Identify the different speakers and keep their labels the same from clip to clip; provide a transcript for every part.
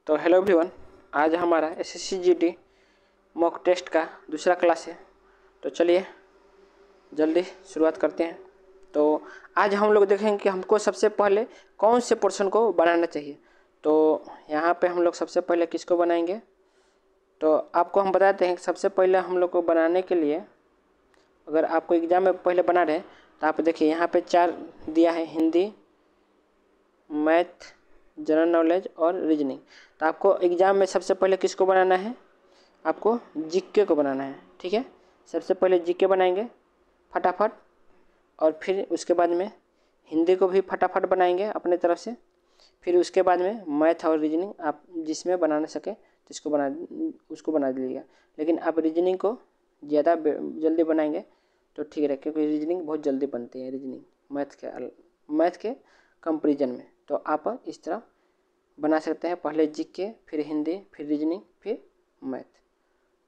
Speaker 1: तो hello everyone, आज हमारा एसएससी जीडी मॉक टेस्ट का दूसरा क्लास है। तो चलिए जल्दी शुरुआत करते हैं। तो आज हम लोग देखेंगे कि हमको सबसे पहले कौन से पोर्शन को बनाना चाहिए। तो यहाँ पे हम लोग सबसे पहले किसको बनाएंगे, तो आपको हम बताते हैं कि सबसे पहले हम लोग को बनाने के लिए, अगर आपको एग्ज़ाम में पहले बना रहे तो आप देखिए यहाँ पे 4 दिया है, हिंदी, मैथ, जनरल नॉलेज और रीजनिंग। तो आपको एग्ज़ाम में सबसे पहले किसको बनाना है, आपको जीके को बनाना है। ठीक है, सबसे पहले जीके बनाएंगे फटाफट, और फिर उसके बाद में हिंदी को भी फटाफट बनाएंगे अपने तरफ से। फिर उसके बाद में मैथ और रीजनिंग आप जिसमें बनाना सके तो उसको बना दीजिएगा। लेकिन आप रीजनिंग को ज़्यादा जल्दी बनाएंगे तो ठीक है, क्योंकि रीजनिंग बहुत जल्दी बनती है, रीजनिंग मैथ के कंपेरिजन में। तो आप इस तरह बना सकते हैं, पहले जीके, फिर हिंदी, फिर रीजनिंग, फिर मैथ।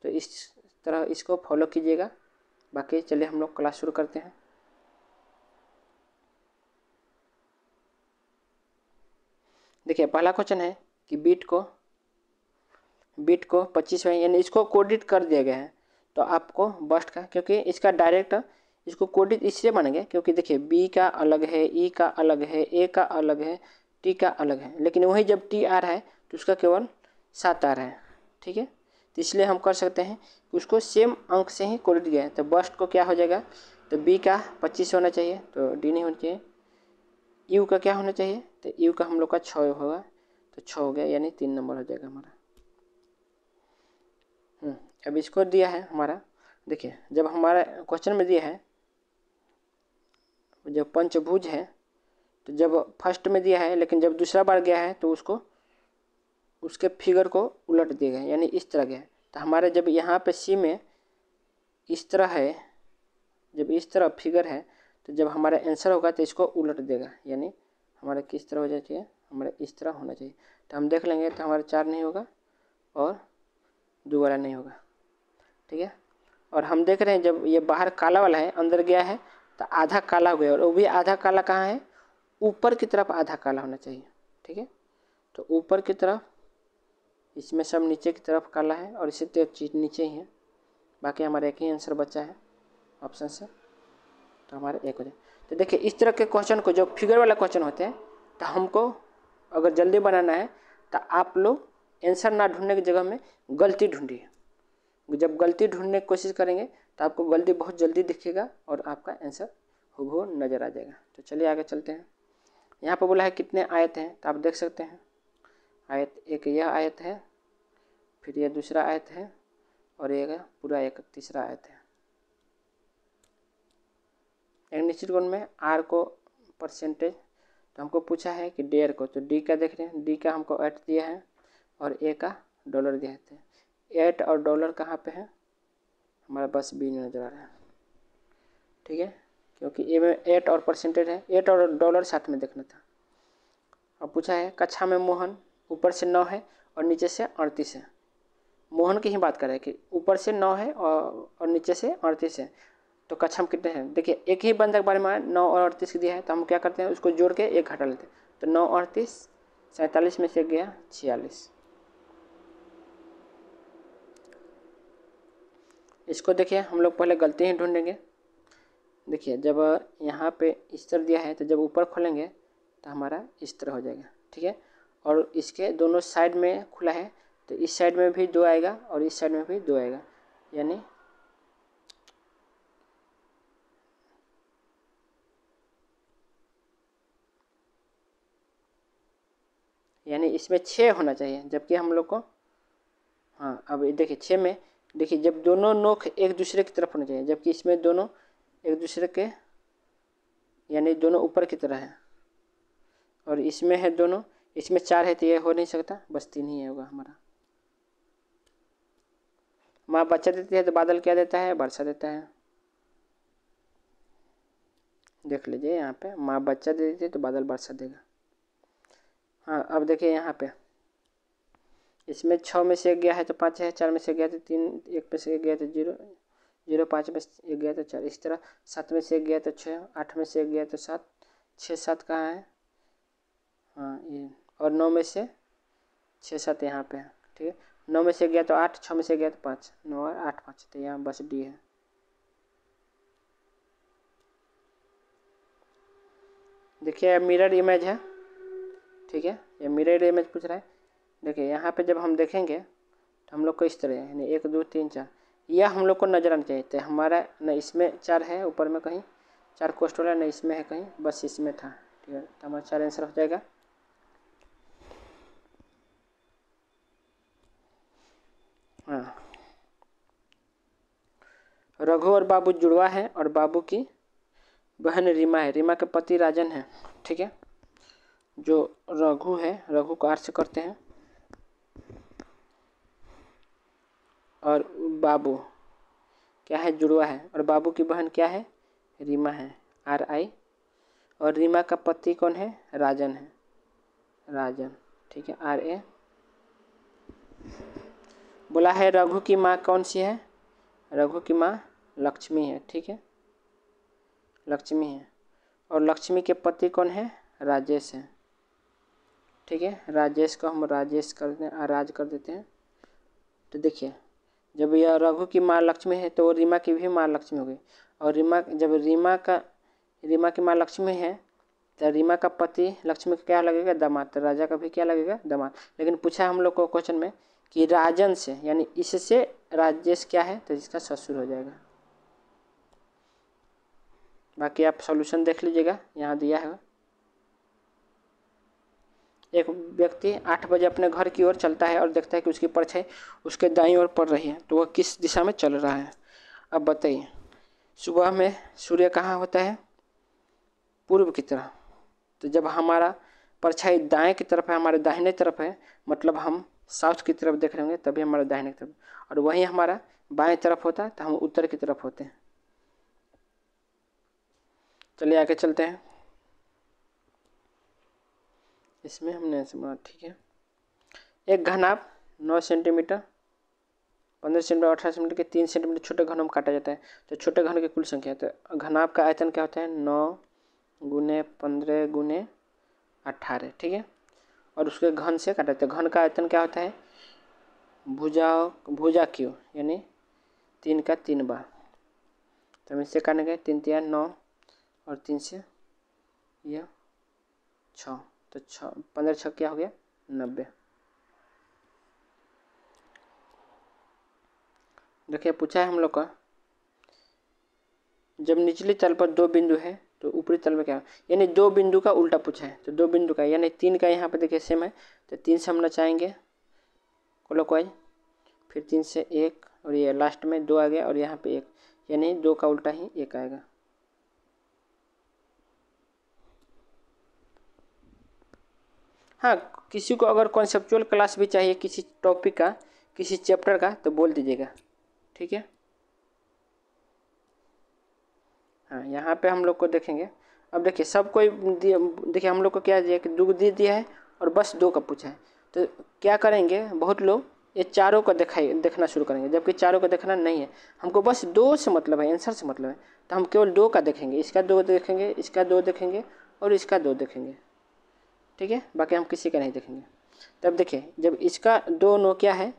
Speaker 1: तो इस तरह इसको फॉलो कीजिएगा। बाकी चलिए हम लोग क्लास शुरू करते हैं। देखिए पहला क्वेश्चन है कि बीट को 25 में, यानी इसको कोडिट कर दिया गया है। तो आपको बस्ट का, क्योंकि इसका डायरेक्ट इसको कोडिट इससे बनेंगे क्योंकि देखिए बी का अलग है, ई का अलग है, ए का अलग है, टी का अलग है, लेकिन वही जब टी आ रहा है तो उसका केवल 7 आ रहा है। ठीक है, तो इसलिए हम कर सकते हैं कि उसको सेम अंक से ही कोडिट गया है। तो बस्ट को क्या हो जाएगा, तो बी का 25 होना चाहिए, तो डी नहीं होना चाहिए। यू का क्या होना चाहिए, तो यू का हम लोग का 6 होगा, तो 6 हो गया, यानी 3 नंबर हो जाएगा हमारा। अब इसको दिया है हमारा, देखिए जब हमारा क्वेश्चन में दिया है जब पंचभुज है, तो जब फर्स्ट में दिया है लेकिन जब दूसरा बार गया है तो उसके फिगर को उलट दिया गया, यानी इस तरह गया है। तो हमारे जब यहाँ पे सी में इस तरह है, जब इस तरह फिगर है, तो जब हमारा आंसर होगा तो इसको उलट देगा, यानी हमारा किस तरह हो जाना चाहिए, हमारा इस तरह होना चाहिए। तो हम देख लेंगे, तो हमारा 4 नहीं होगा और दोबारा नहीं होगा। ठीक है, और हम देख रहे हैं जब ये बाहर काला वाला है अंदर गया है तो आधा काला हो गया, और वो भी आधा काला कहाँ है, ऊपर की तरफ आधा काला होना चाहिए। ठीक है, तो ऊपर की तरफ, इसमें सब नीचे की तरफ काला है और इसी तरह चीज नीचे ही है। बाकी हमारा एक ही आंसर बचा है ऑप्शन से, तो हमारा एक हो जाए। तो देखिए इस तरह के क्वेश्चन को, जो फिगर वाला क्वेश्चन होते हैं, तो हमको अगर जल्दी बनाना है तो आप लोग आंसर ना ढूंढने की जगह में गलती ढूंढिए। जब गलती ढूंढने की कोशिश करेंगे तो आपको गलती बहुत जल्दी दिखेगा और आपका आंसर हूबहू नज़र आ जाएगा। तो चलिए आगे चलते हैं। यहाँ पर बोला है कितने आयत हैं, तो आप देख सकते हैं आयत, एक यह आयत है, फिर यह दूसरा आयत है, और ये पूरा एक तीसरा आयत है। एक निश्चित कोण में आर को परसेंटेज, तो हमको पूछा है कि डेयर को, तो डी का देख रहे हैं, डी का हमको 8 दिया है और ए का डॉलर दिया है। 8 और डॉलर कहाँ पे है, हमारा बस बी नज़र आ रहा है। ठीक है, क्योंकि ए में 8 और परसेंटेज है, 8 और डॉलर साथ में देखना था। अब पूछा है कक्षा में मोहन, ऊपर से 9 है और नीचे से 38 है। मोहन की ही बात कर रहे हैं कि ऊपर से 9 है और नीचे से 38 है, तो कक्षा में कितने हैं। देखिए एक ही बंदे के बारे में 9 और 38 दिया है, तो हम क्या करते हैं उसको जोड़ के एक घटा लेते हैं। तो 9 और 38, 47 में से गया 46। इसको देखिए हम लोग पहले गलती ही ढूंढेंगे। देखिए जब यहाँ पे इस तरह दिया है, तो जब ऊपर खोलेंगे तो हमारा इस तरह हो जाएगा। ठीक है, और इसके दोनों साइड में खुला है, तो इस साइड में भी 2 आएगा और इस साइड में भी 2 आएगा, यानी इसमें 6 होना चाहिए, जबकि हम लोग को, हाँ अब देखिए 6 में, देखिए जब दोनों नोक एक दूसरे की तरफ होना चाहिए, जबकि इसमें दोनों एक दूसरे के, यानी दोनों ऊपर की तरह है, और इसमें है दोनों, इसमें 4 है, तो ये हो नहीं सकता, बस 3 ही होगा हमारा। माँ बच्चा देती है तो बादल क्या देता है, वर्षा देता है। देख लीजिए यहाँ पे माँ बच्चा दे देती है तो बादल वर्षा देगा। हाँ अब देखिए यहाँ पे इसमें 6 में से 1 गया है तो 5 है, 4 में से गया तो 3, 1 में से 1 गया तो 0, 0, 5 में से 1 गया तो 4, इस तरह 7 में से 1 गया तो 6, 8 में से 1 गया तो 7, 6 7 कहाँ है, हाँ ये, और 9 में से 6 7 यहाँ पे है, ठीक है। 9 में से गया तो 8, 6 में से गया तो 5, 9 और 8 5, तो यहाँ बस डी है। देखिए मिरर इमेज है, ठीक है, ये मिरर इमेज पूछ रहा है। देखिए यहाँ पे जब हम देखेंगे तो हम लोग को इस तरह है, यानी 1 2 3 4, यह हम लोग को नजर आना चाहिए। तो हमारा न इसमें 4 है ऊपर में कहीं, 4 कोस्टल है, न इसमें है कहीं, बस इसमें था, ठीक है। तो हमारा 4 आंसर हो जाएगा। हाँ, रघु और बाबू जुड़वा है और बाबू की बहन रीमा है, रीमा के पति राजन है, ठीक है। जो रघु है, रघु को आर से करते हैं, और बाबू क्या है, जुड़वा है, और बाबू की बहन क्या है, रीमा है, आर आई, और रीमा का पति कौन है, राजन है, राजन, ठीक है, आर ए। बोला है रघु की माँ कौन सी है, रघु की माँ लक्ष्मी है, ठीक है, लक्ष्मी है, और लक्ष्मी के पति कौन है, राजेश है, ठीक है। राजेश को हम राजेश कर देते हैं, राज कर देते हैं। तो देखिए जब यह रघु की माँ लक्ष्मी है तो रीमा की भी माँ लक्ष्मी हो गई, और जब रीमा की माँ लक्ष्मी है तो रीमा का पति लक्ष्मी का क्या लगेगा, दामाद, तो राजा का भी क्या लगेगा, दामाद। लेकिन पूछा हम लोग को क्वेश्चन में कि राजन से, यानी इससे राजेश क्या है, तो इसका ससुर हो जाएगा। बाकी आप सॉल्यूशन देख लीजिएगा, यहाँ दिया है। एक व्यक्ति 8 बजे अपने घर की ओर चलता है और देखता है कि उसकी परछाई उसके दाईं ओर पड़ रही है, तो वह किस दिशा में चल रहा है। अब बताइए, सुबह में सूर्य कहाँ होता है, पूर्व की तरफ। तो जब हमारा परछाई दाएं की तरफ है, हमारे दाहिने तरफ है, मतलब हम साउथ की तरफ देख रहे होंगे, तभी हमारे दाहिने की तरफ, और वही हमारा बाएं तरफ होता है तो हम उत्तर की तरफ होते हैं। चलिए आगे चलते हैं, इसमें हमने समझा, ठीक है। एक घनाभ 9 सेंटीमीटर, 15 सेंटीमीटर, 18 सेंटीमीटर के 3 सेंटीमीटर छोटे घनों में काटा जाता है, तो छोटे घन की कुल संख्या, तो घनाभ का आयतन क्या होता है, 9 गुने 15 गुने 18, ठीक है, और उसके घन से काटा जाता है। घन का आयतन क्या होता है, भुजा क्यू, यानी 3 का 3 बार, तो हम इससे काटेंगे, 3 3 9 और 3 से यह 6, तो 6 15 6 क्या हो गया, 90। देखिए पूछा है हम लोग का, जब निचली तल पर 2 बिंदु है तो ऊपरी तल में क्या, यानी 2 बिंदु का उल्टा पूछा है, तो 2 बिंदु का, यानी 3 का यहाँ पे देखिए सेम है, तो 3 से हम नचाएंगे क्लॉकवाइज, फिर 3 से 1, और ये लास्ट में 2 आ गया, और यहाँ पे 1, यानी 2 का उल्टा ही 1 आएगा। हाँ, किसी को अगर कॉन्सेप्चुअल क्लास भी चाहिए किसी टॉपिक का, किसी चैप्टर का, तो बोल दीजिएगा, ठीक है। हाँ, यहाँ पे हम लोग को देखेंगे। अब देखिए सब कोई देखिए हम लोग को क्या दिया कि 2 दे दिया है और बस 2 का पूछा है, तो क्या करेंगे, बहुत लोग ये चारों को देखना शुरू करेंगे, जबकि चारों को देखना नहीं है, हमको बस 2 से मतलब है, आंसर से मतलब है, तो हम केवल 2 का देखेंगे, इसका 2 देखेंगे, इसका 2 देखेंगे, और इसका 2 देखेंगे, ठीक है, बाकी हम किसी का नहीं देखेंगे। तब देखिए जब इसका 2 9 क्या है,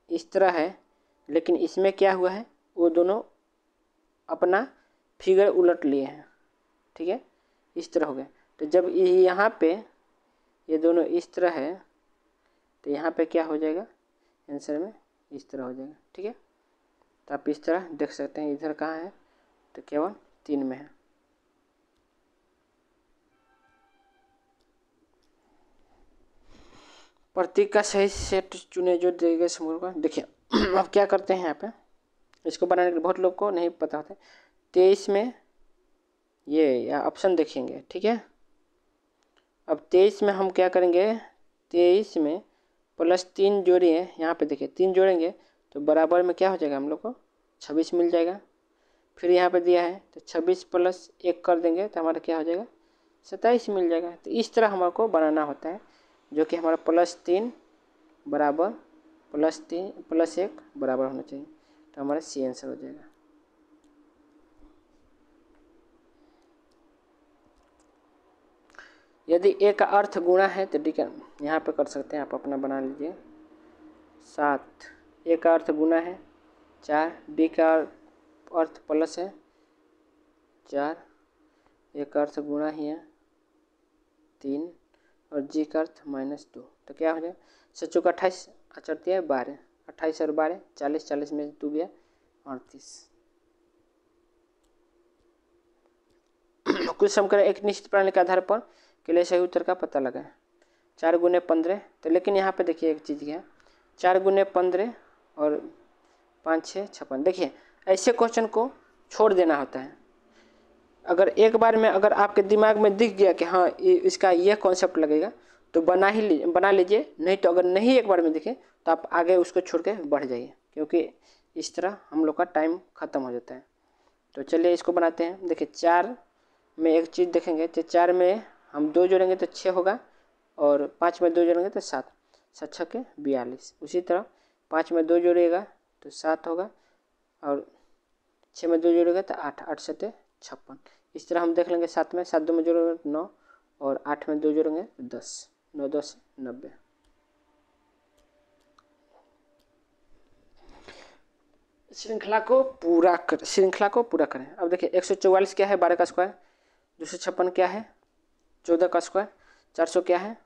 Speaker 1: इस तरह है, लेकिन इसमें क्या हुआ है, वो दोनों अपना फिगर उलट लिए हैं, ठीक है, इस तरह हो गया। तो जब यहाँ पे ये दोनों इस तरह है, तो यहाँ पे क्या हो जाएगा, आंसर में इस तरह हो जाएगा, ठीक है। तो आप इस तरह देख सकते हैं, इधर कहाँ है, तो केवल 3 में है। प्रतीक का सही सेट चुने जो दिए गए समूह का। देखिए अब क्या करते हैं, यहाँ पे इसको बनाने के बहुत लोग को नहीं पता होता है। 23 में ये ऑप्शन देखेंगे, ठीक है। अब 23 में हम क्या करेंगे, 23 में +3 जोड़िए, यहाँ पे देखिए 3 जोड़ेंगे तो बराबर में क्या हो जाएगा, हम लोग को 26 मिल जाएगा। फिर यहाँ पे दिया है तो 26 + 1 कर देंगे तो हमारा क्या हो जाएगा, 27 मिल जाएगा। तो इस तरह हमारे को बनाना होता है, जो कि हमारा +3 बराबर +3 + 1 बराबर होना चाहिए, तो हमारा सी आंसर हो जाएगा। यदि ए का अर्थ गुणा है तो डी का यहाँ पे कर सकते हैं, आप अपना बना लीजिए। 7 ए का अर्थ गुणा है 4, डी का अर्थ प्लस है 4, ए का अर्थ गुणा ही है 3 और जी का अर्थ -2। तो क्या हो जाए 7 का 28 अचरती है 12, 28 और 12 40, 40 में 2 गया 38। कुछ सम करें एक निश्चित प्रणाली के आधार पर के लिए सही उत्तर का पता लगाएं। 4 गुने 15, तो लेकिन यहाँ पे देखिए एक चीज़ क्या, 4 गुने 15 और 5 6 56। देखिए ऐसे क्वेश्चन को छोड़ देना होता है। अगर एक बार में अगर आपके दिमाग में दिख गया कि हाँ इसका ये कॉन्सेप्ट लगेगा तो बना लीजिए, नहीं तो अगर नहीं एक बार में दिखे तो आप आगे उसको छोड़ के बढ़ जाइए, क्योंकि इस तरह हम लोग का टाइम ख़त्म हो जाता है। तो चलिए इसको बनाते हैं। देखिए 4 में एक चीज़ देखेंगे तो 4 में हम 2 जोड़ेंगे तो 6 होगा और 5 में 2 जोड़ेंगे तो 7, 7 6 के 42। उसी तरह 5 में 2 जोड़िएगा तो 7 होगा और 6 में 2 जोड़ेगा तो 8, 8 7 56। इस तरह हम देख लेंगे 7 में 7 2 में जोड़ेंगे तो 9 और 8 में 2 जोड़ेंगे तो 10, 9 10 90। श्रृंखला को पूरा करें। अब देखिए 144 क्या है 12 का स्क्वायर, 256 क्या है 14 का स्क्वायर, 400 क्या है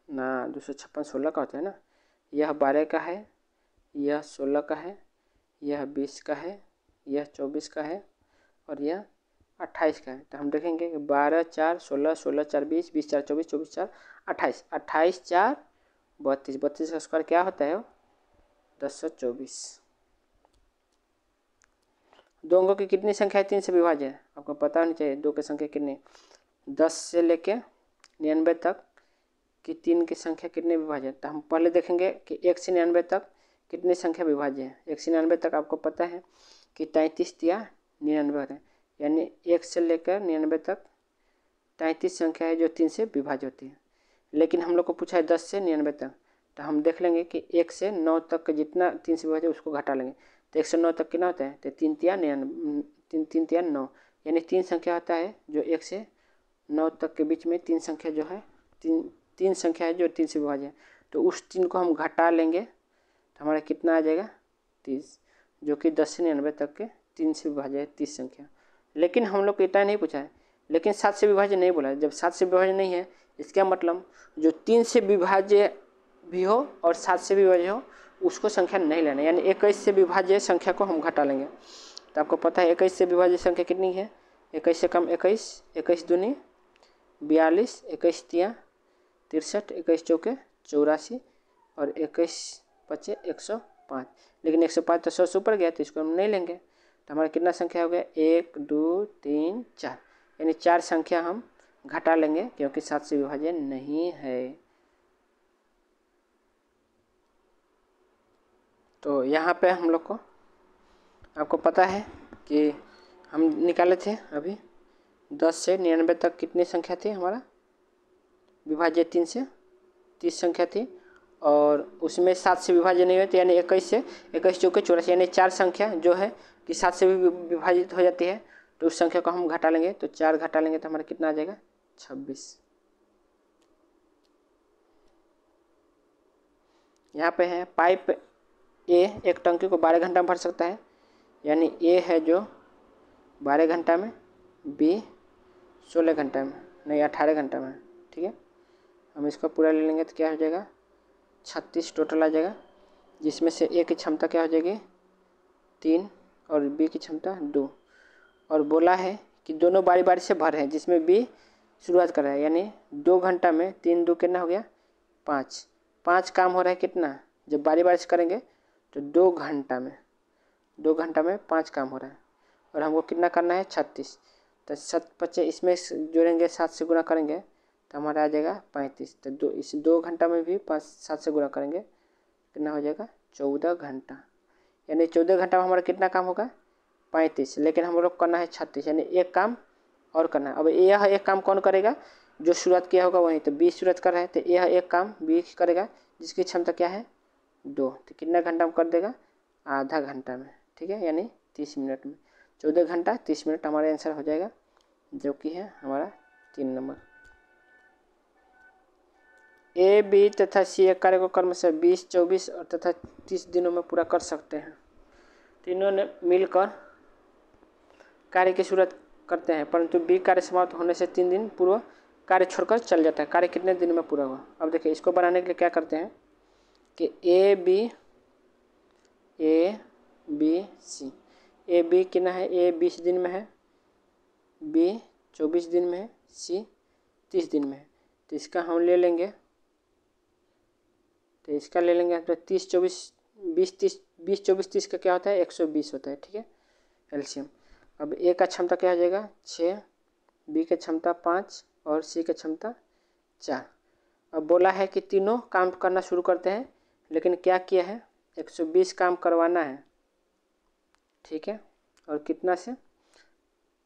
Speaker 1: ना 256 16 का होता है ना, यह 12 का है, यह 16 का है, यह 20 का है, यह 24 का है और यह 28 का है। तो हम देखेंगे कि 12 4 16, 16 4 20, 20 4 24, 24 4 28, 28 4 32, 32 का स्क्वायर क्या होता है 1024। दो अंकों की कितनी संख्या है 3 से विभाज्य है, आपको पता होनी चाहिए। दो की संख्या कितनी, 10 से लेके 99 तक कि 3 की संख्या कितने विभाज्य है। तो हम पहले देखेंगे कि 1 से 99 तक कितनी संख्या विभाज्य है। 1 से 99 तक आपको पता है कि 33 या 99 है, यानी 1 से लेकर 99 तक 33 संख्या है जो 3 से विभाज्य होती है। लेकिन हम लोग को पूछा है 10 से 99 तक, तो हम देख लेंगे कि 1 से 9 तक का जितना 3 से विभाज्य उसको घटा लेंगे। तो 1 से 9 तक कितना होता है, तो 3 तिया 9, यानी 3 संख्या होता है जो 1 से 9 तक के बीच में 3 संख्या जो है तीन संख्या है जो 3 से विभाज्य है। तो उस 3 को हम घटा लेंगे तो हमारा कितना आ जाएगा 30, जो कि 10 से 99 तक के 3 से विभाज्य है 30 संख्या। लेकिन हम लोग को इतना नहीं पूछा है, लेकिन 7 से विभाज्य नहीं बोला है। जब 7 से विभाज्य नहीं है इसका मतलब जो 3 से विभाज्य भी हो और 7 से विभाज्य हो उसको संख्या नहीं लेना, यानी 21 से विभाज्य संख्या को हम घटा लेंगे। तो आपको पता है 21 से विभाज्य संख्या कितनी है, 21 से कम 21, 21 दूनी 42, 21 तिया 63, 21 चौके 84 और 21 पचे 105। लेकिन 105 तो 100 से ऊपर गया तो इसको हम नहीं लेंगे। तो हमारा कितना संख्या हो गया 1 2 3 4, यानी 4 संख्या हम घटा लेंगे क्योंकि 7 से विभाज्य नहीं है। तो यहाँ पे हम लोग को आपको पता है कि हम निकाले थे अभी 10 से 99 तक कितनी संख्या थी हमारा विभाज्य 3 से 30 संख्या थी, और उसमें 7 से विभाज्य नहीं होती, यानी 21 से 21 चौके 84, यानी 4 संख्या जो है कि 7 से भी विभाजित हो जाती है। तो उस संख्या को हम घटा लेंगे, तो 4 घटा लेंगे तो हमारा कितना आ जाएगा 26। यहाँ पे है पाइप ए एक टंकी को 12 घंटा में भर सकता है, यानी ए है जो 12 घंटा में, बी 16 घंटा में, नहीं 18 घंटा में, ठीक है। हम इसको पूरा ले लेंगे तो क्या हो जाएगा 36 टोटल आ जाएगा, जिसमें से ए की क्षमता क्या हो जाएगी 3 और बी की क्षमता 2। और बोला है कि दोनों बारी बारी से भर है, जिसमें बी शुरुआत कर रहा है, यानी 2 घंटा में 3 2 कितना हो गया 5, 5 काम हो रहा है कितना, जब बारी बारी से करेंगे तो 2 घंटा में 5 काम हो रहा है। और हमको कितना करना है 36, तो 7 25 इसमें जोड़ेंगे 7 से गुणा करेंगे तो हमारा आ जाएगा 35। तो इस 2 घंटा में भी 7 से गुणा करेंगे कितना हो जाएगा 14 घंटा, यानी 14 घंटा में हमारा कितना काम होगा 35, लेकिन हम लोग करना है 36, यानी एक काम और करना है। अब यह एक काम कौन करेगा, जो शुरुआत किया होगा वहीं, तो 20 शुरुआत कर रहा है तो यह एक काम 20 करेगा जिसकी क्षमता क्या है 2, तो कितना घंटा में कर देगा आधा घंटा में, ठीक है, यानी 30 मिनट में। 14 घंटा 30 मिनट हमारा आंसर हो जाएगा, जो कि है हमारा 3 नंबर। ए बी तथा सी एक कार्य को क्रमशः 20, 24 और तथा 30 दिनों में पूरा कर सकते हैं। तीनों ने मिलकर कार्य की शुरुआत करते हैं, परंतु बी कार्य समाप्त होने से 3 दिन पूर्व कार्य छोड़कर चल जाता है। कार्य कितने दिन में पूरा हुआ? अब देखिए, इसको बनाने के लिए क्या करते हैं कि A B C, A B कितना है, ए 20 दिन में है, बी 24 दिन में है, सी 30 दिन में है। तो इसका हम ले लेंगे, तो इसका ले लेंगे तो 30, 24, 20, 30, 20, 24, 30 का क्या होता है, 120 होता है। ठीक है, एलसीएम। अब ए का क्षमता क्या हो जाएगा, 6, बी की क्षमता 5 और सी की क्षमता 4। अब बोला है कि तीनों काम करना शुरू करते हैं, लेकिन क्या किया है, 120 काम करवाना है। ठीक है, और कितना से,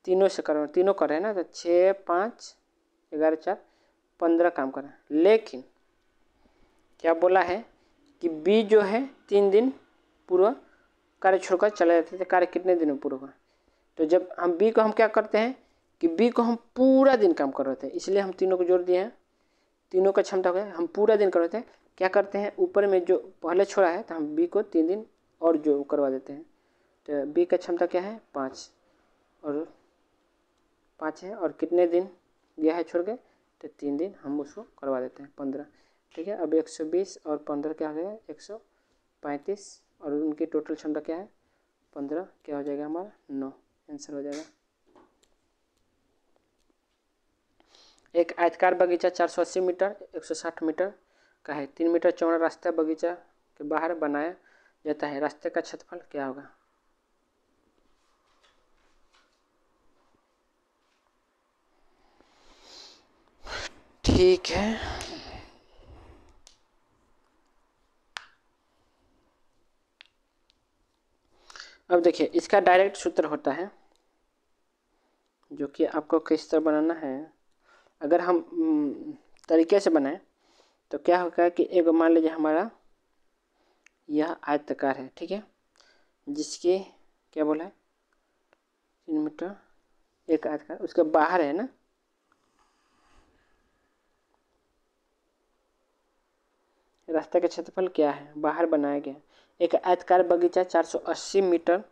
Speaker 1: तीनों से करवा, तीनों कर रहे हैं ना, तो 6, 5, 11, 4, 15 काम कर रहे हैं। लेकिन क्या बोला है कि बी जो है 3 दिन पूर्व कार्य छोड़कर चले जाते थे। कार्य कितने दिन में पूरा हुआ? तो जब हम बी को हम क्या करते हैं कि बी को हम पूरा दिन काम कर रहे थे, इसलिए हम तीनों को जोड़ दिए हैं। तीनों का क्षमता हो गया, हम पूरा दिन कर रहे थे। क्या करते हैं, ऊपर में जो पहले छोड़ा है तो हम बी को 3 दिन और जो करवा देते हैं। तो बी का क्षमता क्या है, 5 और 5 है, और कितने दिन गया है छोड़ के, तो 3 दिन हम उसको करवा देते हैं, 15। ठीक है, अब 120 और 15 क्या हो जाएगा, 135, और उनकी टोटल क्षमता क्या है, 15, क्या हो जाएगा हमारा 9, आंसर हो जाएगा। एक आयताकार बगीचा 480 मीटर 160 मीटर का है। 3 मीटर चौड़ा रास्ता बगीचा के बाहर बनाया जाता है। रास्ते का क्षेत्रफल क्या होगा? ठीक है, अब देखिए, इसका डायरेक्ट सूत्र होता है, जो कि आपको किस तरह बनाना है। अगर हम तरीके से बनाएं तो क्या होगा कि एक मान लीजिए हमारा यह आयताकार है, ठीक है, जिसके क्या बोला है, 3 मीटर एक आयताकार, उसके बाहर है ना, रास्ते का क्षेत्रफल क्या है, बाहर बनाया गया। एक आयताकार बगीचा 480 मीटर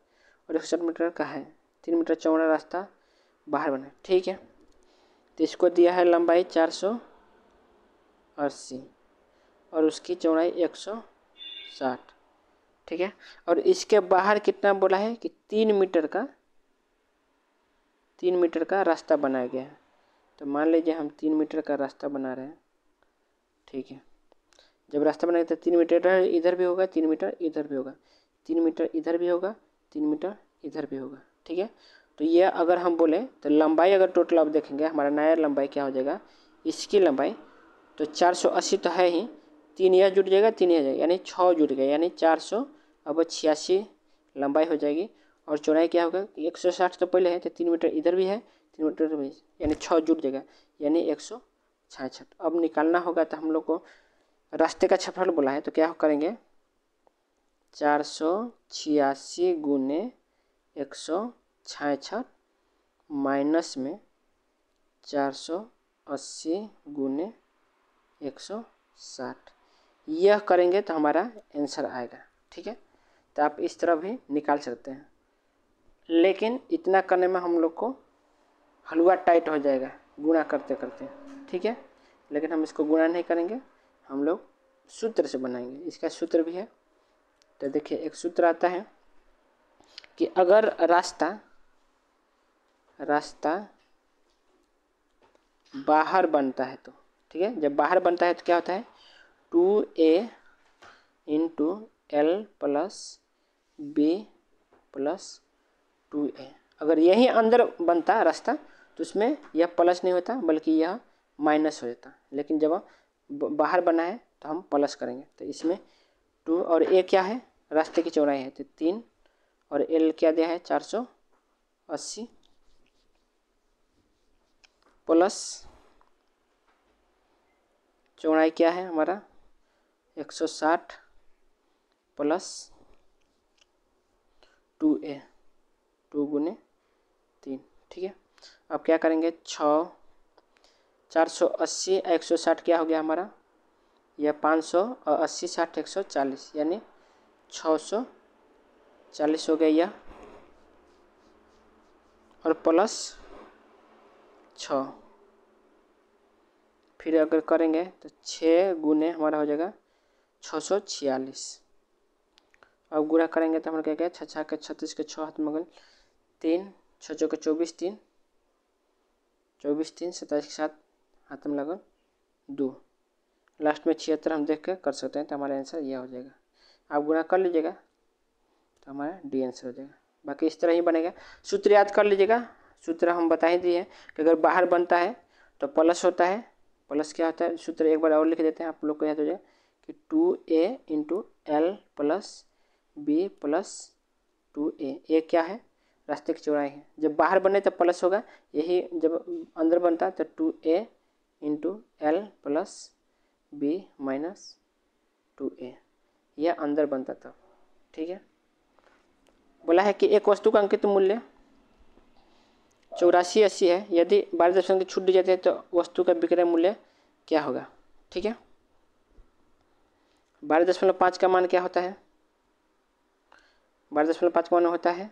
Speaker 1: और 160 मीटर का है। 3 मीटर चौड़ा रास्ता बाहर बना, ठीक है। तो इसको दिया है लंबाई 480 और उसकी चौड़ाई 160, ठीक है। और इसके बाहर कितना बोला है कि 3 मीटर का रास्ता बनाया गया है। तो मान लीजिए हम 3 मीटर का रास्ता बना रहे हैं, ठीक है। जब रास्ता बनाएंगे तो 3 मीटर इधर भी होगा, 3 मीटर इधर भी होगा, 3 मीटर इधर भी होगा, 3 मीटर इधर भी होगा, ठीक है। तो ये अगर हम बोले तो लंबाई अगर टोटल आप देखेंगे, हमारा नया लंबाई क्या हो जाएगा, इसकी लंबाई तो 480 तो है ही, 3 यह जुड़ जाएगा, 3 यह जाएगा, यानी 6 जुड़ गया, यानी 400 अब 86 लंबाई हो जाएगी। और चौड़ाई क्या होगा, 160 तो पहले है, तो 3 मीटर इधर भी है, 3 मीटर इधर भी, यानी 6 जुड़ जाएगा, यानी 166। अब निकालना होगा तो हम लोग को रास्ते का क्षेत्रफल बोला है, तो क्या करेंगे, 486 गुने 166 माइनस में 480 गुने 160, यह करेंगे तो हमारा आंसर आएगा, ठीक है। तो आप इस तरह भी निकाल सकते हैं, लेकिन इतना करने में हम लोग को हलवा टाइट हो जाएगा गुणा करते करते, ठीक है। लेकिन हम इसको गुणा नहीं करेंगे, हम लोग सूत्र से बनाएंगे। इसका सूत्र भी है, तो देखिए एक सूत्र आता है कि अगर रास्ता बाहर बनता है तो, ठीक है, जब बाहर बनता है तो क्या होता है, 2a into L plus B plus 2a। अगर यही अंदर बनता रास्ता तो उसमें यह प्लस नहीं होता बल्कि यह माइनस हो जाता, लेकिन जब बाहर बना है तो हम प्लस करेंगे। तो इसमें 2 और a क्या है, रास्ते की चौड़ाई है, तो 3, और L क्या दिया है 480 प्लस चौड़ाई क्या है हमारा 160 प्लस 2a, 2 गुने 3, ठीक है। अब क्या करेंगे, 480 160 क्या हो गया हमारा यह 500 और 80 60 140 यानी 640 हो गया यह, और प्लस 6, फिर अगर करेंगे तो 6 गुने हमारा हो जाएगा 646। अब गुणा करेंगे तो हमारा क्या क्या, 6 6 के 36 के 6 हाथ मगल 3 6 चौके 24 3 27 के 7 हाथ में लगन 2, लास्ट में 76 हम देख के कर सकते हैं, तो हमारा आंसर यह हो जाएगा। आप गुणा कर लीजिएगा तो हमारा डी आंसर हो जाएगा। बाकी इस तरह ही बनेगा। सूत्र याद कर लीजिएगा, सूत्र हम बता ही दिए हैं कि अगर बाहर बनता है तो प्लस होता है। प्लस क्या होता है, सूत्र एक बार और लिख देते हैं, आप लोग को याद हो जाएगा कि 2a into L plus B plus 2a। A क्या है, रास्ते की चौड़ाई है। जब बाहर बने तो प्लस होगा, यही जब अंदर बनता है तो 2a into L plus B minus 2a, यह अंदर बनता था। ठीक है, बोला है कि एक वस्तु का अंकित मूल्य 8480 है, यदि 12% की छूट दी जाती है तो वस्तु का विक्रय मूल्य क्या होगा। ठीक है, 12.5 का मान क्या होता है, 12.5 का मान होता है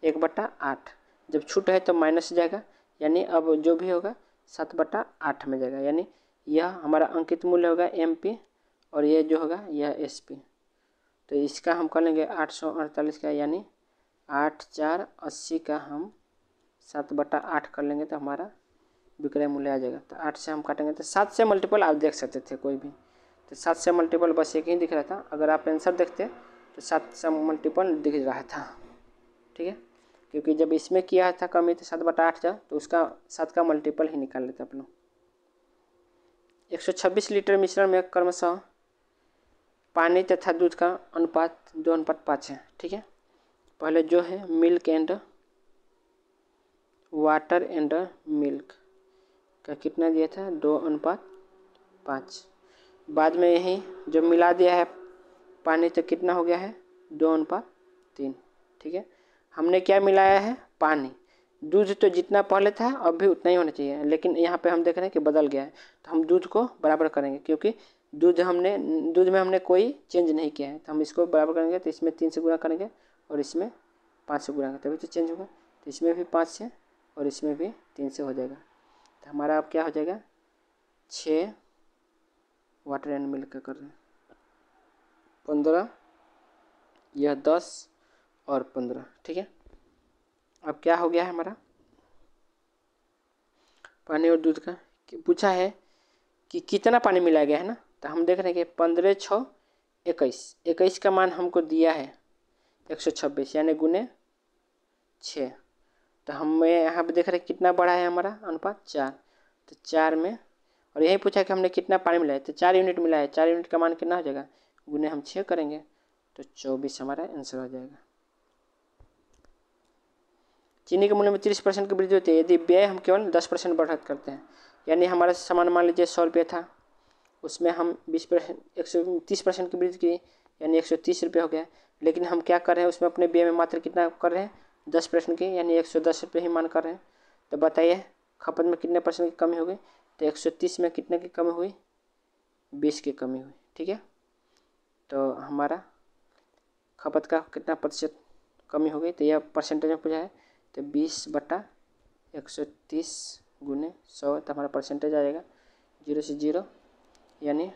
Speaker 1: 1/8। जब छूट है तो माइनस जाएगा, यानी अब जो भी होगा 7/8 में जाएगा, यानी यह हमारा अंकित मूल्य होगा MP और ये जो होगा यह SP। तो इसका हम कर लेंगे 848 का, यानी 8 4 80 का हम 7/8 कर लेंगे तो हमारा विक्रय मूल्य आ जाएगा। तो 8 से हम काटेंगे तो 7 से मल्टीपल आप देख सकते थे कोई भी, तो 7 से मल्टीपल बस एक ही दिख रहा था। अगर आप आंसर देखते तो 7 से मल्टीपल दिख रहा था। ठीक है, क्योंकि जब इसमें किया था कमी तो 7/8 था, तो उसका 7 का मल्टीपल ही निकाल लेते आप लोग। 126 लीटर मिश्रण में क्रमशः पानी तथा दूध का अनुपात 2:5 है। ठीक है, पहले जो है milk and water and milk का कितना दिया था, 2:5। बाद में यही जब मिला दिया है पानी तो कितना हो गया है, 2:3। ठीक है, हमने क्या मिलाया है, पानी। दूध तो जितना पहले था अब भी उतना ही होना चाहिए, लेकिन यहाँ पे हम देख रहे हैं कि बदल गया है, तो हम दूध को बराबर करेंगे, क्योंकि दूध में हमने कोई चेंज नहीं किया है, तो हम इसको बराबर करेंगे। तो इसमें 3 से गुणा करेंगे और इसमें 5 से गुणा करेंगे, तभी तो चेंज होगा। तो इसमें भी 5 से और इसमें भी 3 से हो जाएगा। तो हमारा अब क्या हो जाएगा, 6 वाटर एंड मिल्क का कर रहे हैं, 15, यह 10 और 15। ठीक है, अब क्या हो गया है हमारा, पानी और दूध का पूछा है कि कितना पानी मिलाया गया है ना, तो हम देख रहे हैं कि 15 6 21, 21 का मान हमको दिया है 126, यानी गुने 6। तो हम यहाँ पे देख रहे हैं कितना बड़ा है हमारा अनुपात, 4। तो 4 में, और यही पूछा कि हमने कितना पानी मिलाया, तो 4 यूनिट मिला है। 4 यूनिट का मान कितना हो जाएगा, गुने हम 6 करेंगे तो 24 हमारा आंसर हो जाएगा। चीनी के मूल्य में 30% की वृद्धि होती है यदि व्यय हम केवल 10% बढ़त करते हैं। यानी हमारा सामान मान लीजिए 100 रुपये था, उसमें हम 20% 130% की वृद्धि की, यानी 130 रुपये हो गया। लेकिन हम क्या कर रहे हैं, उसमें अपने व्यय में मात्र कितना कर रहे हैं, 10% की, यानी 110 रुपये ही मान कर रहे हैं। तो बताइए खपत में कितने % की कमी हो गई, तो 130 में कितने की कमी हुई, 20 की कमी हुई। ठीक है, तो हमारा खपत का कितना प्रतिशत कमी हो गई, तो यह परसेंटेज में पूछा है, तो 20/130 गुने 100, तो हमारा परसेंटेज आ जाएगा 0 से 0, यानी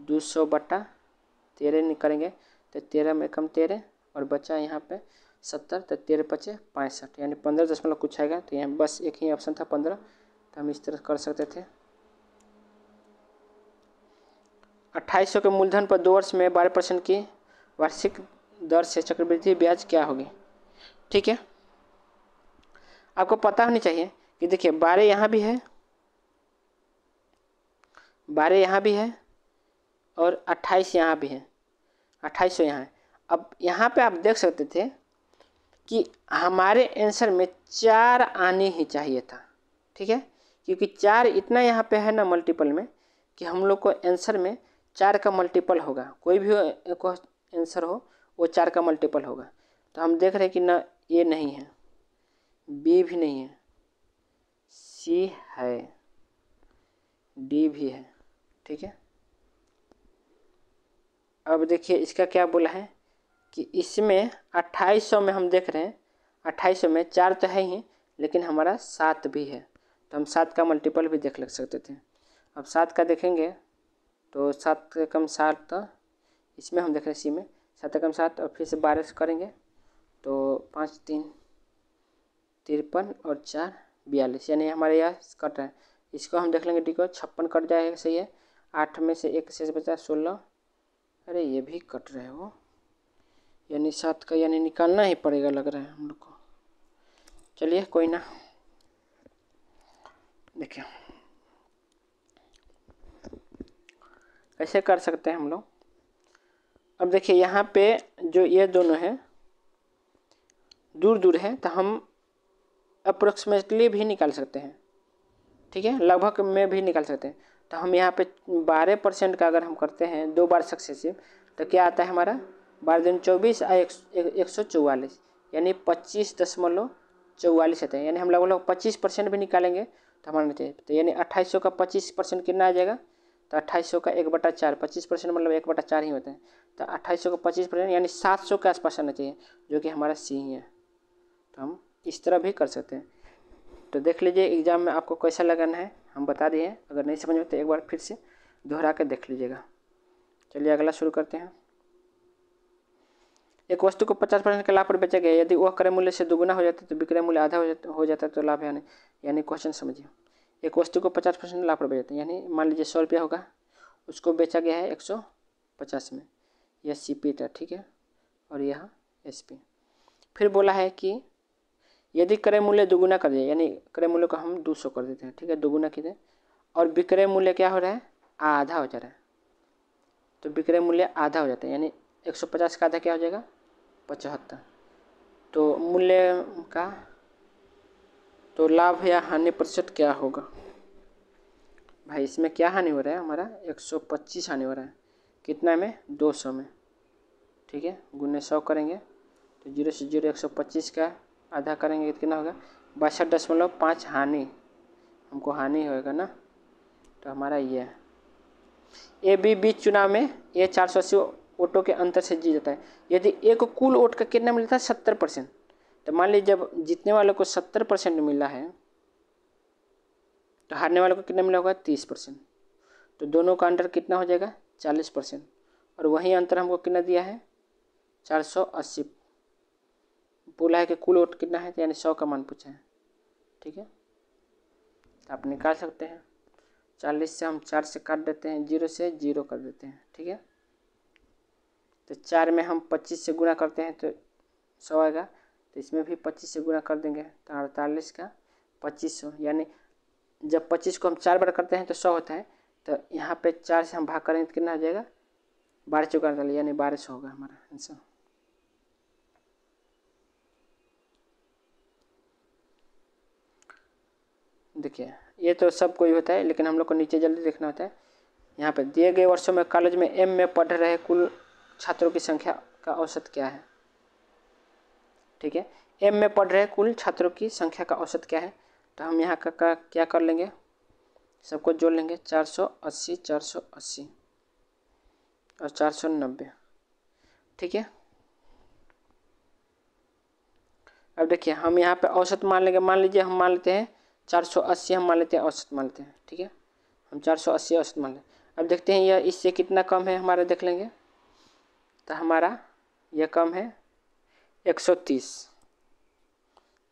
Speaker 1: 200/13 करेंगे तो 13 में कम 13 और बचा यहाँ पे 70, तो 13 × 5 = 65, यानी 15 दशमलव कुछ आएगा। तो यहाँ बस एक ही ऑप्शन था 15, तो हम इस तरह कर सकते थे। 2800 के मूलधन पर 2 वर्ष में 12% की वार्षिक दर से चक्रवृद्धि ब्याज क्या होगी। ठीक है, आपको पता होनी चाहिए कि देखिए 12 यहाँ भी है, 12 यहाँ भी है और 28 यहाँ भी है, 2800 यहाँ है। अब यहाँ पे आप देख सकते थे कि हमारे आंसर में 4 आनी ही चाहिए था। ठीक है, क्योंकि 4 इतना यहाँ पे है ना मल्टीपल में, कि हम लोग को आंसर में 4 का मल्टीपल होगा। कोई भी आंसर हो वो 4 का मल्टीपल होगा। तो हम देख रहे हैं कि ना ए नहीं है, बी भी नहीं है, सी है, डी भी है। ठीक है, अब देखिए इसका क्या बोला है कि इसमें 2800 में हम देख रहे हैं 2800 में 4 तो है ही, लेकिन हमारा 7 भी है, तो हम 7 का मल्टीपल भी देख लग सकते थे। अब 7 का देखेंगे तो 7 के कम 7, इसमें हम देख रहे हैं सी में 7 कम 7, और फिर से 12 से करेंगे तो 5 3 53 और 4 42, यानी हमारे यहाँ कट रहा है। इसको हम देख लेंगे डी को 56 कट जाएगा, सही है। 8 में से 1 शेष बचा 16, अरे ये भी कट रहे हो, यानी 7 का यानी निकालना ही पड़ेगा लग रहा है हम लोग को। चलिए कोई ना, देखिए कैसे कर सकते हैं हम लोग। अब देखिए यहाँ पे जो ये दोनों हैं दूर दूर है, तो हम अप्रोक्सीमेटली भी निकाल सकते हैं, ठीक है, लगभग में भी निकाल सकते हैं। तो हम यहाँ पे 12% का अगर हम करते हैं 2 बार सक्सेसिव, तो क्या आता है हमारा 12 दूनी 24 और 144, यानी 25.44 आता है। यानी हम लगभग 25% भी निकालेंगे तो हमारा नहीं चाहिए। तो यानी 2800 का 25% कितना आ जाएगा, तो 2800 का 1/4, 25% मतलब 1/4 ही होता है। तो 2800 का 25% यानी 700 के आसपास आना चाहिए, जो कि हमारा सी ही है। तो हम इस तरह भी कर सकते हैं। तो देख लीजिए एग्ज़ाम में आपको कैसा लगाना है, हम बता दिए। अगर नहीं समझ में तो एक बार फिर से दोहरा कर देख लीजिएगा। चलिए अगला शुरू करते हैं। एक वस्तु को 50% के लाभ पर बेचा गया, यदि वह क्रय मूल्य से दुगुना हो जाता है तो विक्रय मूल्य आधा हो जाता है तो लाभ है। यानी क्वेश्चन समझिए, एक वस्तु को 50% लाभ पर बेचा, यानी मान लीजिए 100 रुपया होगा, उसको बेचा गया है 150 में, यह CP था, ठीक है, और यह SP। फिर बोला है कि यदि क्रय मूल्य दुगुना कर दिया, यानी क्रय मूल्य को हम 200 कर देते हैं, ठीक है, दुगुना की दे, और विक्रय मूल्य क्या हो रहा है, आधा हो जा रहा है। तो विक्रय मूल्य आधा हो जाता है, यानी 150 का आधा क्या हो जाएगा 75। तो मूल्य का तो लाभ या हानि प्रतिशत क्या होगा भाई, इसमें क्या हानि हो रहा है हमारा 125 हानि हो रहा है। कितना में 200 में, ठीक है, गुने 100 करेंगे तो 0 से 0 125 का आधा करेंगे कितना होगा 62.5 हानि, हमको हानि होएगा ना। तो हमारा ये है AB बीच चुनाव में ये 480 वोटों के अंतर से जीत जाता है। यदि एक कुल वोट का कितना मिलता है 70%, तो मान लीजिए जब जीतने वालों को 70% मिला है तो हारने वालों को कितना मिला होगा 30%, तो दोनों का अंतर कितना हो जाएगा 40%, और वही अंतर हमको कितना दिया है 480। बोला है कि कुल वोट कितना है, तो यानी 100 का मान पूछा है, ठीक है। तो आप निकाल सकते हैं, 40 से हम 4 से काट देते हैं, 0 से 0 कर देते हैं, ठीक है। तो 4 में हम 25 से गुणा करते हैं तो 100 आएगा, तो इसमें भी 25 से गुणा कर देंगे तो 48 का 2500, यानी जब 25 को हम 4 बार करते हैं तो 100 होता है। तो यहाँ पे 4 से हम भाग करेंगे तो कितना हो जाएगा 12 चौका 48, यानी 1200 होगा हमारा आंसर। देखिए ये तो सब कोई होता है, लेकिन हम लोग को नीचे जल्दी देखना होता है। यहाँ पे दिए गए वर्षों में कॉलेज में M में पढ़ रहे कुल छात्रों की संख्या का औसत क्या है, ठीक है। M में पढ़ रहे कुल छात्रों की संख्या का औसत क्या है, तो हम यहाँ का क्या कर लेंगे, सबको जोड़ लेंगे 480 480 और 490, ठीक है। अब देखिए हम यहाँ पे औसत मान लेंगे, मान लीजिए हम मान लेते हैं 480, हम मान लेते हैं औसत मान लेते हैं, ठीक है, हम 480 औसत मान लें। अब देखते हैं यह इससे कितना कम है हमारा, देख लेंगे तो हमारा यह कम है 130,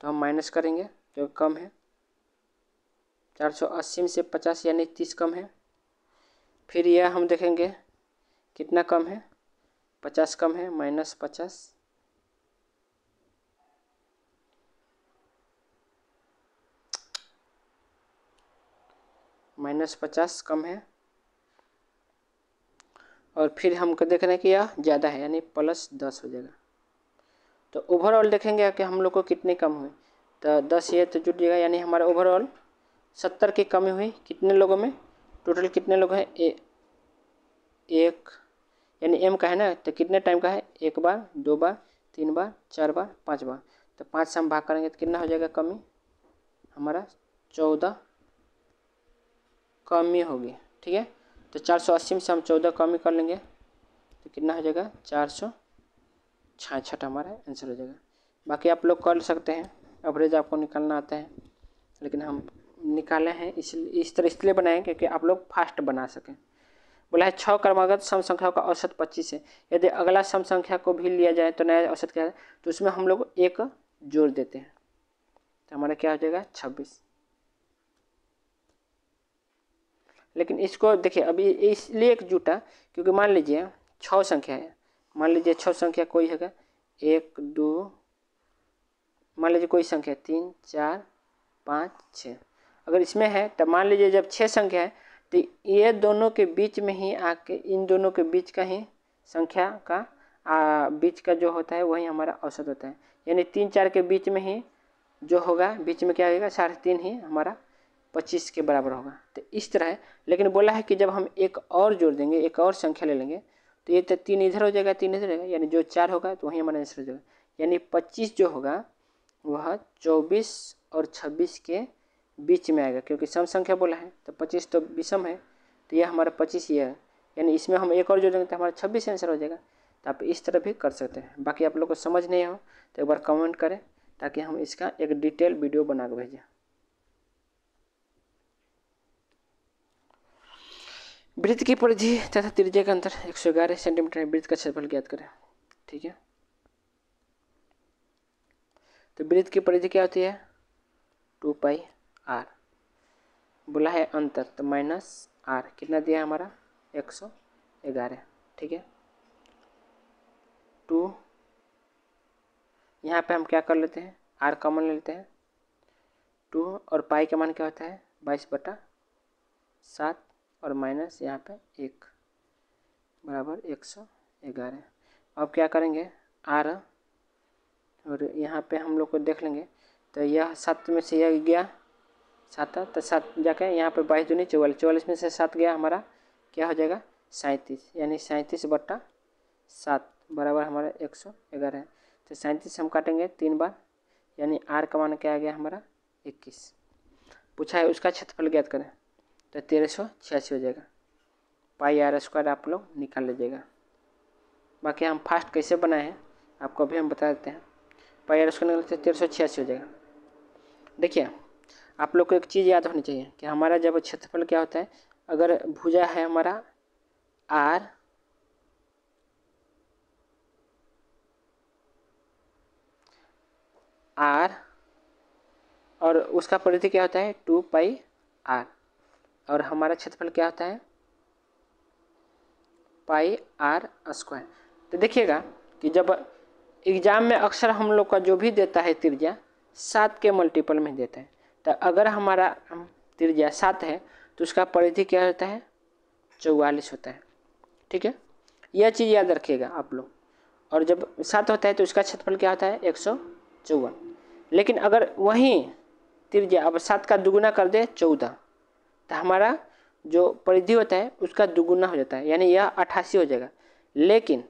Speaker 1: तो हम माइनस करेंगे जो कम है 480 में से 50 यानी 30 कम है। फिर यह हम देखेंगे कितना कम है 50 कम है, -50, -50 कम है, और फिर हमको देखना है कि यह ज़्यादा है यानी +10 हो जाएगा। तो ओवरऑल देखेंगे कि हम लोग को कितने कम हुए, तो 10 ये तो जुट जाएगा, यानी हमारा ओवरऑल 70 की कमी हुई। कितने लोगों में टोटल कितने लोग हैं, एक, यानी M का है ना, तो कितने टाइम का है, 1 बार 2 बार 3 बार 4 बार 5 बार, तो 5 से हम भाग करेंगे तो कितना हो जाएगा कमी हमारा 14 कमी होगी, ठीक है। तो 480 में से हम 14 कमी कर लेंगे तो कितना हो जाएगा 466 हमारा आंसर हो जाएगा। बाकी आप लोग कर सकते हैं, एवरेज आपको निकालना आता है, लेकिन हम निकाले हैं इसलिए इस तरह इसलिए बनाए क्योंकि आप लोग फास्ट बना सकें। बोला है 6 क्रमागत सम संख्याओं का औसत 25 है। यदि अगला सम संख्या को भी लिया जाए तो नया औसत क्या है, तो उसमें हम लोग एक जोड़ देते हैं, तो हमारा क्या हो जाएगा 26। लेकिन इसको देखिए अभी इसलिए एक जुटा क्योंकि मान लीजिए 6 संख्या है, मान लीजिए 6 संख्या कोई है 1 2, मान लीजिए कोई संख्या 3 4 5 6, अगर इसमें है तब मान लीजिए जब 6 संख्या है तो ये दोनों के बीच में ही आके इन दोनों के बीच का ही संख्या का बीच का जो होता है वही हमारा औसत होता है। यानी 3 4 के बीच में ही जो होगा बीच में क्या होगा 3.5 ही हमारा 25 के बराबर होगा। तो इस तरह है, लेकिन बोला है कि जब हम एक और जोड़ देंगे, एक और संख्या ले लेंगे तो ये तो 3 इधर हो जाएगा 3 इधर हो जाएगा, यानी जो 4 होगा तो वही हमारा आंसर हो जाएगा। यानी 25 जो होगा वह 24 और 26 के बीच में आएगा, क्योंकि सम संख्या बोला है तो 25 तो विषम है, तो यह हमारा 25 ये है, यानी इसमें हम एक और जोड़ देंगे तो हमारा 26 आंसर हो जाएगा। तो आप इस तरह भी कर सकते हैं। बाकी आप लोग को समझ नहीं हो तो एक बार कमेंट करें ताकि हम इसका एक डिटेल वीडियो बना के भेजें। वृत्त की परिधि तथा त्रिज्या का अंतर 111 सेंटीमीटर है। वृत्त का क्षेत्रफल ज्ञात करें। ठीक है, तो वृत्त की परिधि क्या होती है 2πr। बोला है अंतर तो -r, कितना दिया है हमारा 111। ठीक है, 2 यहाँ पे हम क्या कर लेते हैं r कॉमन ले लेते हैं, 2 और पाई का मान क्या होता है 22/7 और माइनस यहाँ पे 1 बराबर 111। अब क्या करेंगे r, और यहाँ पे हम लोग को देख लेंगे तो यह 7 में से यह गया 7, तो 7 जाके यहाँ पे 22 दूनी 44, 44 में से 7 गया हमारा क्या हो जाएगा 37, यानी 37/7 बराबर हमारा 111 है। तो 37 हम काटेंगे 3 बार, यानी r का मान क्या आ गया हमारा 21। पूछा है उसका क्षेत्रफल ज्ञात करें, तो 1386 हो जाएगा। πr² आप लोग निकाल लीजिएगा। बाकी हम फास्ट कैसे बनाए हैं आपको अभी हम बता देते हैं। πr² निकालने से 1386 हो जाएगा। देखिए आप लोग को एक चीज़ याद होनी चाहिए कि हमारा जब क्षेत्रफल क्या होता है, अगर भुजा है हमारा r और उसका परिधि क्या होता है 2πr, और हमारा क्षेत्रफल क्या होता है πr²। तो देखिएगा कि जब एग्जाम में अक्सर हम लोग का जो भी देता है त्रिज्या 7 के मल्टीपल में देता है, तो अगर हमारा त्रिज्या 7 है तो उसका परिधि क्या होता है 44 होता है। ठीक है, यह चीज़ याद रखिएगा आप लोग। और जब 7 होता है तो उसका क्षेत्रफल क्या होता है 154। लेकिन अगर वहीं त्रिज्या अब 7 का दुगुना कर दे 14, तो हमारा जो परिधि होता है उसका दुगुना हो जाता है, यानी यह 88 हो जाएगा। लेकिन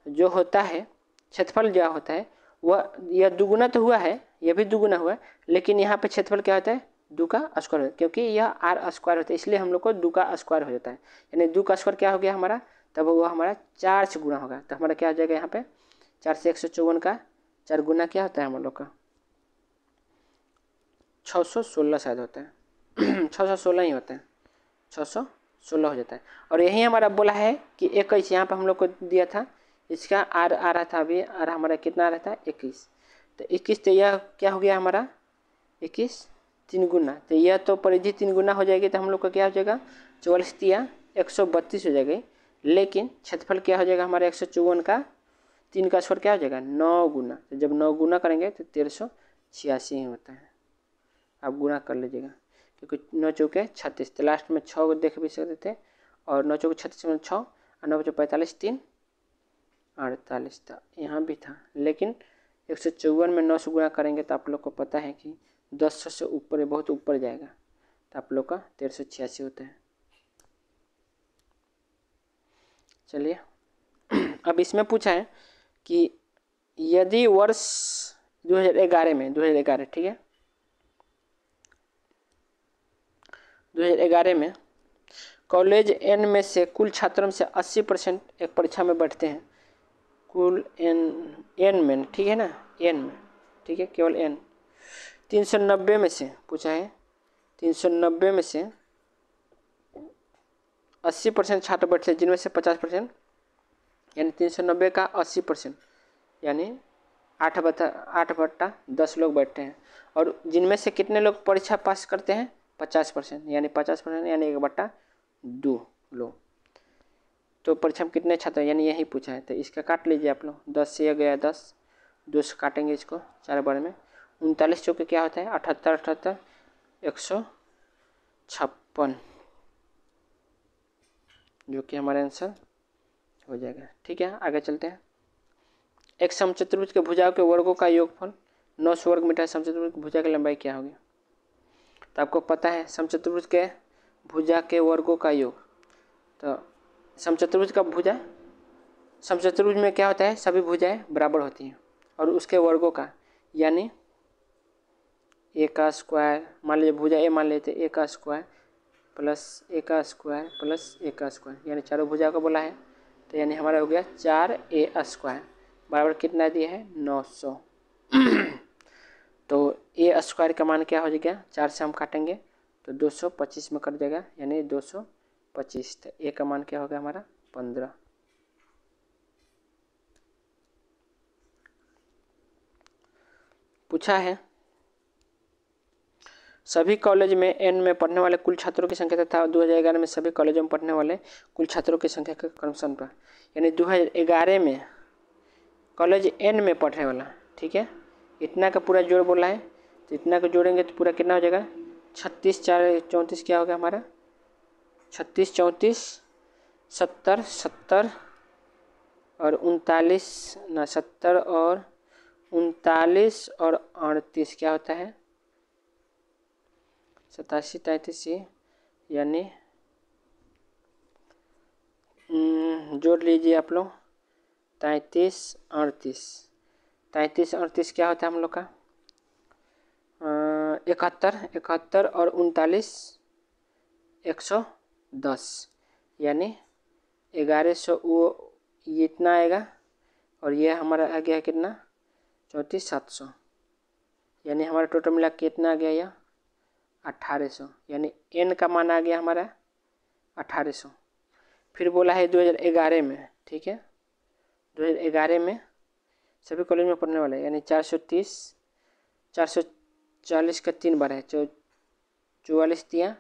Speaker 1: जो होता है क्षेत्रफल जो होता है वह यह दुगुना तो हुआ है, यह भी दुगुना हुआ, लेकिन यहाँ पे क्षेत्रफल क्या होता है 2 का स्क्वायर, क्योंकि यह r² होता है इसलिए हम लोग को 2 का स्क्वायर हो जाता है, यानी 2 का स्क्वायर क्या हो गया हमारा, तब वह हमारा 4 से गुना होगा। तो हमारा क्या हो जाएगा यहाँ पे 4 से 154 का 4 गुना क्या होता है हम लोग का 616 शायद होता है 616 ही होता है, 616 हो जाता है। और यही हमारा बोला है कि 21 यहाँ पर हम लोग को दिया था, इसका r आ रहा था, अभी r हमारा कितना आ रहा था 21, तो 21 तो यह क्या हो गया हमारा 21 3 गुना, तो यह तो परिधि 3 गुना हो जाएगी, तो हम लोग का क्या हो जाएगा 44 दिया 132 हो जाएगी। लेकिन क्षेत्रफल क्या हो जाएगा हमारा 154 का 3 का स्क्वायर क्या हो जाएगा 9 गुना, तो जब 9 गुना करेंगे तो 1386 ही होता है। आप गुना कर लीजिएगा, क्योंकि 9 चौके 36, तो लास्ट में 6 देख भी सकते थे, और 9 चौके 36 में 6 और 9 45 3 48 था, यहाँ भी था। लेकिन 154 में 9 से गुना करेंगे तो आप लोग को पता है कि 10 से ऊपर बहुत ऊपर जाएगा, तो आप लोग का 1386 होता है। चलिए अब इसमें पूछा है कि यदि वर्ष 2011 में 2011 ठीक है 2011 में कॉलेज एन में से कुल छात्रों में से 80% एक परीक्षा में बैठते हैं। कुल एन में, ठीक है ना, एन में, ठीक है, केवल एन। 390 में से पूछा है, 390 में से 80% छात्र बैठते हैं, जिनमें से 50%, यानी 390 का 80%, यानी 8/10 लोग बैठते हैं। और जिनमें से कितने लोग परीक्षा पास करते हैं? 50%, यानी 50%, यानी 1/2 लोग। तो परीक्षा में कितने छात्र, यानी यही पूछा है, तो इसका काट लीजिए आप लोग। 10 से यह गया 10, 2 से काटेंगे इसको 4 बार में। 39 चौके क्या होता है? 78, 156, जो कि हमारा आंसर हो जाएगा। ठीक है, आगे चलते हैं। एक समचतुर्भुज के भुजाओं के वर्गों का योगफल 9 वर्ग मीटर। समचतुर्भुज की भुजा की लंबाई क्या होगी? तो आपको पता है समचतुर्भुज के भुजा के वर्गों का योग। तो समचतुर्भुज का भुजा, समचतुर्भुज में क्या होता है? सभी भुजाएं बराबर होती हैं, और उसके वर्गों का, यानी ए का स्क्वायर, मान लीजिए भुजा ए मान लेते, ए का स्क्वायर प्लस ए का स्क्वायर प्लस ए का स्क्वायर, यानी चारों भुजा को बोला है। तो यानी हमारा हो गया 4a² बराबर कितना दिया है? 900। तो ए स्क्वायर का मान क्या हो जाएगा? 4 से हम काटेंगे तो 225 में कट जाएगा, यानी 225। तो ए का मान क्या होगा हमारा? 15। पूछा है सभी कॉलेज में एन में पढ़ने वाले कुल छात्रों की संख्या तथा 2011 में सभी कॉलेजों में पढ़ने वाले कुल छात्रों की संख्या का क्रमशः पर, यानी 2011 में कॉलेज एन में पढ़ने वाला, ठीक है, इतना का पूरा जोड़ बोला है। तो इतना का जोड़ेंगे तो पूरा कितना हो जाएगा? 36 4 34 क्या होगा हमारा? 36 34 70 70 और 39 ना 70 और 39 और 38 क्या होता है? 87 33, यानी जोड़ लीजिए आप लोग। 33 38, 33 38 क्या होता है हम लोग का? 71 और 39 110, यानी 1100। वो ये इतना आएगा, और ये हमारा आ गया कितना? 34 700, यानी हमारा टोटल मिला कितना आ गया? यह 1800, यानी एन का मान आ गया हमारा 1800। फिर बोला है 2011 में, ठीक है, 2011 में सभी कॉलेज में पढ़ने वाले, यानी 430 440 का 3 बार है, 44 तिया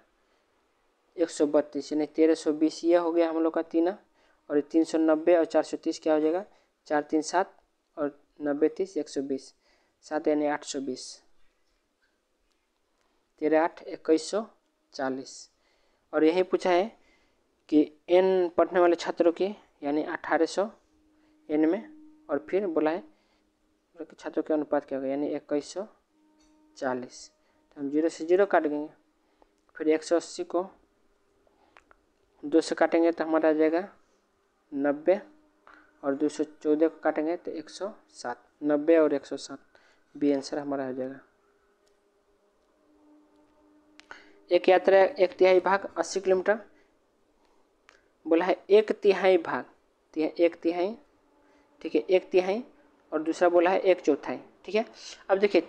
Speaker 1: 132, यानी 1320 यह हो गया हम लोग का 3, और 390 और 430 क्या हो जाएगा? 4 3 7 और 90 30 120, 7 यानी 820, 13 8 2140। और यही पूछा है कि एन पढ़ने वाले छात्रों की, यानी 1800 एन में, और फिर बोला है छात्रों के अनुपात क्या होगा, यानी 2140। तो हम 0 से 0 काट देंगे, फिर 180 को 2 से काटेंगे तो हमारा आ जाएगा 90, और 214 को काटेंगे तो 107, 90 और 107 बी आंसर हमारा हो जाएगा। एक यात्रा 1/3 भाग 80 किलोमीटर, बोला है 1/3 भाग, 1/3, ठीक है, 1/3, और दूसरा बोला है 1/4, ठीक है। अब देखिए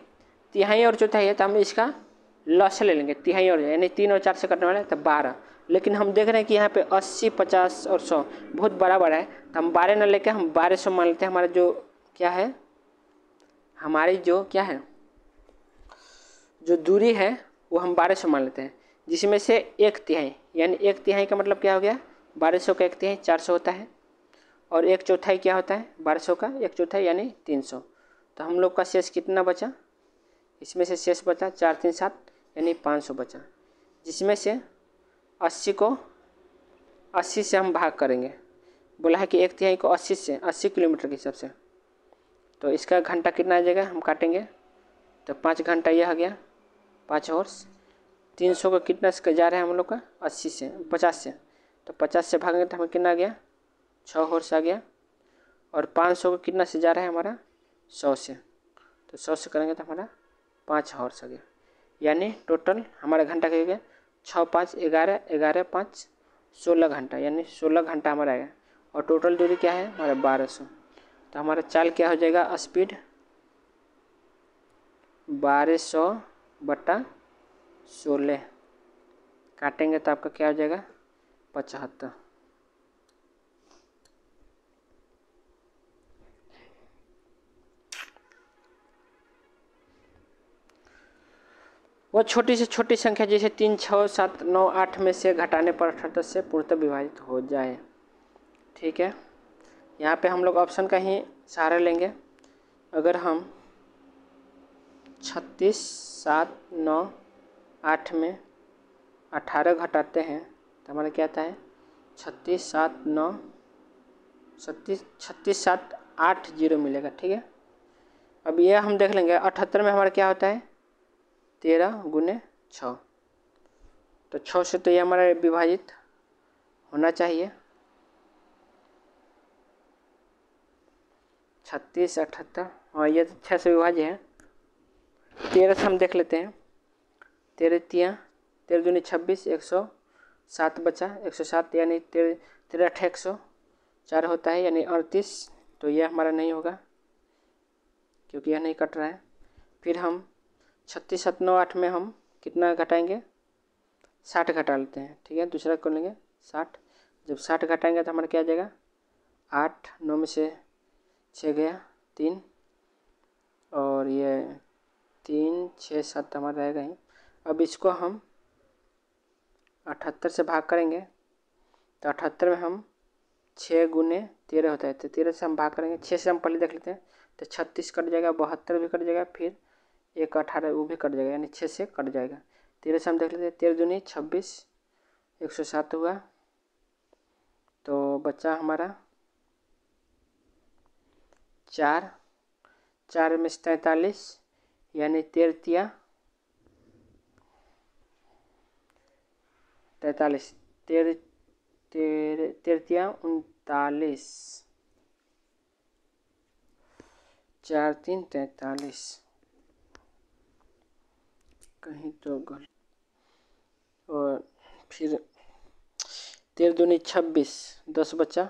Speaker 1: तिहाई और चौथाई है, तो हम इसका लॉस ले लेंगे, तिहाई और, यानी 3 और 4 से कटने वाला है तो 12। लेकिन हम देख रहे हैं कि यहाँ पे 80 50 और 100 बहुत बड़ा बड़ा है, तो हम 12 न लेके हम 1200 मान लेते हैं। हमारा जो क्या है, हमारी जो क्या है, जो दूरी है वो हम 1200 मान लेते हैं, जिसमें से 1/3, यानी 1/3 का मतलब क्या हो गया? 1200 का 1/3 400 होता है, और 1/4 क्या होता है? 1200 का 1/4 यानी 300। तो हम लोग का शेष कितना बचा? इसमें से शेष बचा 4 3 7, यानी 500 बचा, जिसमें से 80 को 80 से हम भाग करेंगे। बोला है कि 1/3 को 80 से, 80 किलोमीटर के हिसाब से, तो इसका घंटा कितना आ जाएगा? हम काटेंगे तो 5 घंटा यह आ गया, 5 हॉर्स। 300 का कितना से जा रहा है हम लोग का? 80 से 50 से, तो 50 से भागेंगे तो हमें कितना आ गया? 6 हॉर्स आ गया। और 500 का कितना से जा रहा है हमारा? 100 से, तो 100 से करेंगे तो हमारा 5 हॉर्स आ गया, यानी टोटल हमारा घंटा क्या हो गया? 6 5 11 11 5 16 घंटा, यानी 16 घंटा हमारा आएगा। और टोटल दूरी क्या है हमारा 1200। तो हमारा चाल क्या हो जाएगा, स्पीड 1200/16 काटेंगे तो आपका क्या हो जाएगा 75। वो छोटी से छोटी संख्या जैसे 3, 6, 7, 9, 8 में से घटाने पर 78 से पूर्णतः विभाजित हो जाए। ठीक है, यहाँ पे हम लोग ऑप्शन का ही सहारा लेंगे। अगर हम 36, 7, 9, 8 में 18 घटाते हैं तो हमारा क्या आता है 36, 7, 9, 36, 7, 8 0 मिलेगा। ठीक है, अब ये हम देख लेंगे 78 में हमारा क्या होता है 13 × 6। तो 6 से तो ये हमारा विभाजित होना चाहिए। 36, 78, हाँ ये तो 6 से विभाज्य है। 13 से हम देख लेते हैं, 13 दूनी 26, 107 बचा, 107 यानी 13 8 104 होता है, यानी 38। तो यह हमारा नहीं होगा क्योंकि यह नहीं कट रहा है। फिर हम 36, 7, 9, 8 में हम कितना घटाएंगे 60 घटा लेते हैं। ठीक है, दूसरा कर लेंगे 60। जब 60 घटाएंगे तो हमारा क्या आ जाएगा 8, 9 में से 6 गया 3, और ये 3, 6, 7 हमारा रहेगा ही। अब इसको हम 78 से भाग करेंगे तो 78 में हम 6 × 13 होता है, तो 13 से हम भाग करेंगे। 6 से हम पहले देख लेते हैं तो 36 कट जाएगा, 72 भी कट जाएगा, फिर एक 18 वो भी कट जाएगा, यानी 6 से कट जाएगा। 13 से हम देख लेते हैं, 13 दूनी 26, 107 हुआ। तो बचा हमारा 4 में से 43, यानी 13 43, 39, 4 3 43, कहीं तो गलत। और फिर 13 दूनी 26, 10 बचा,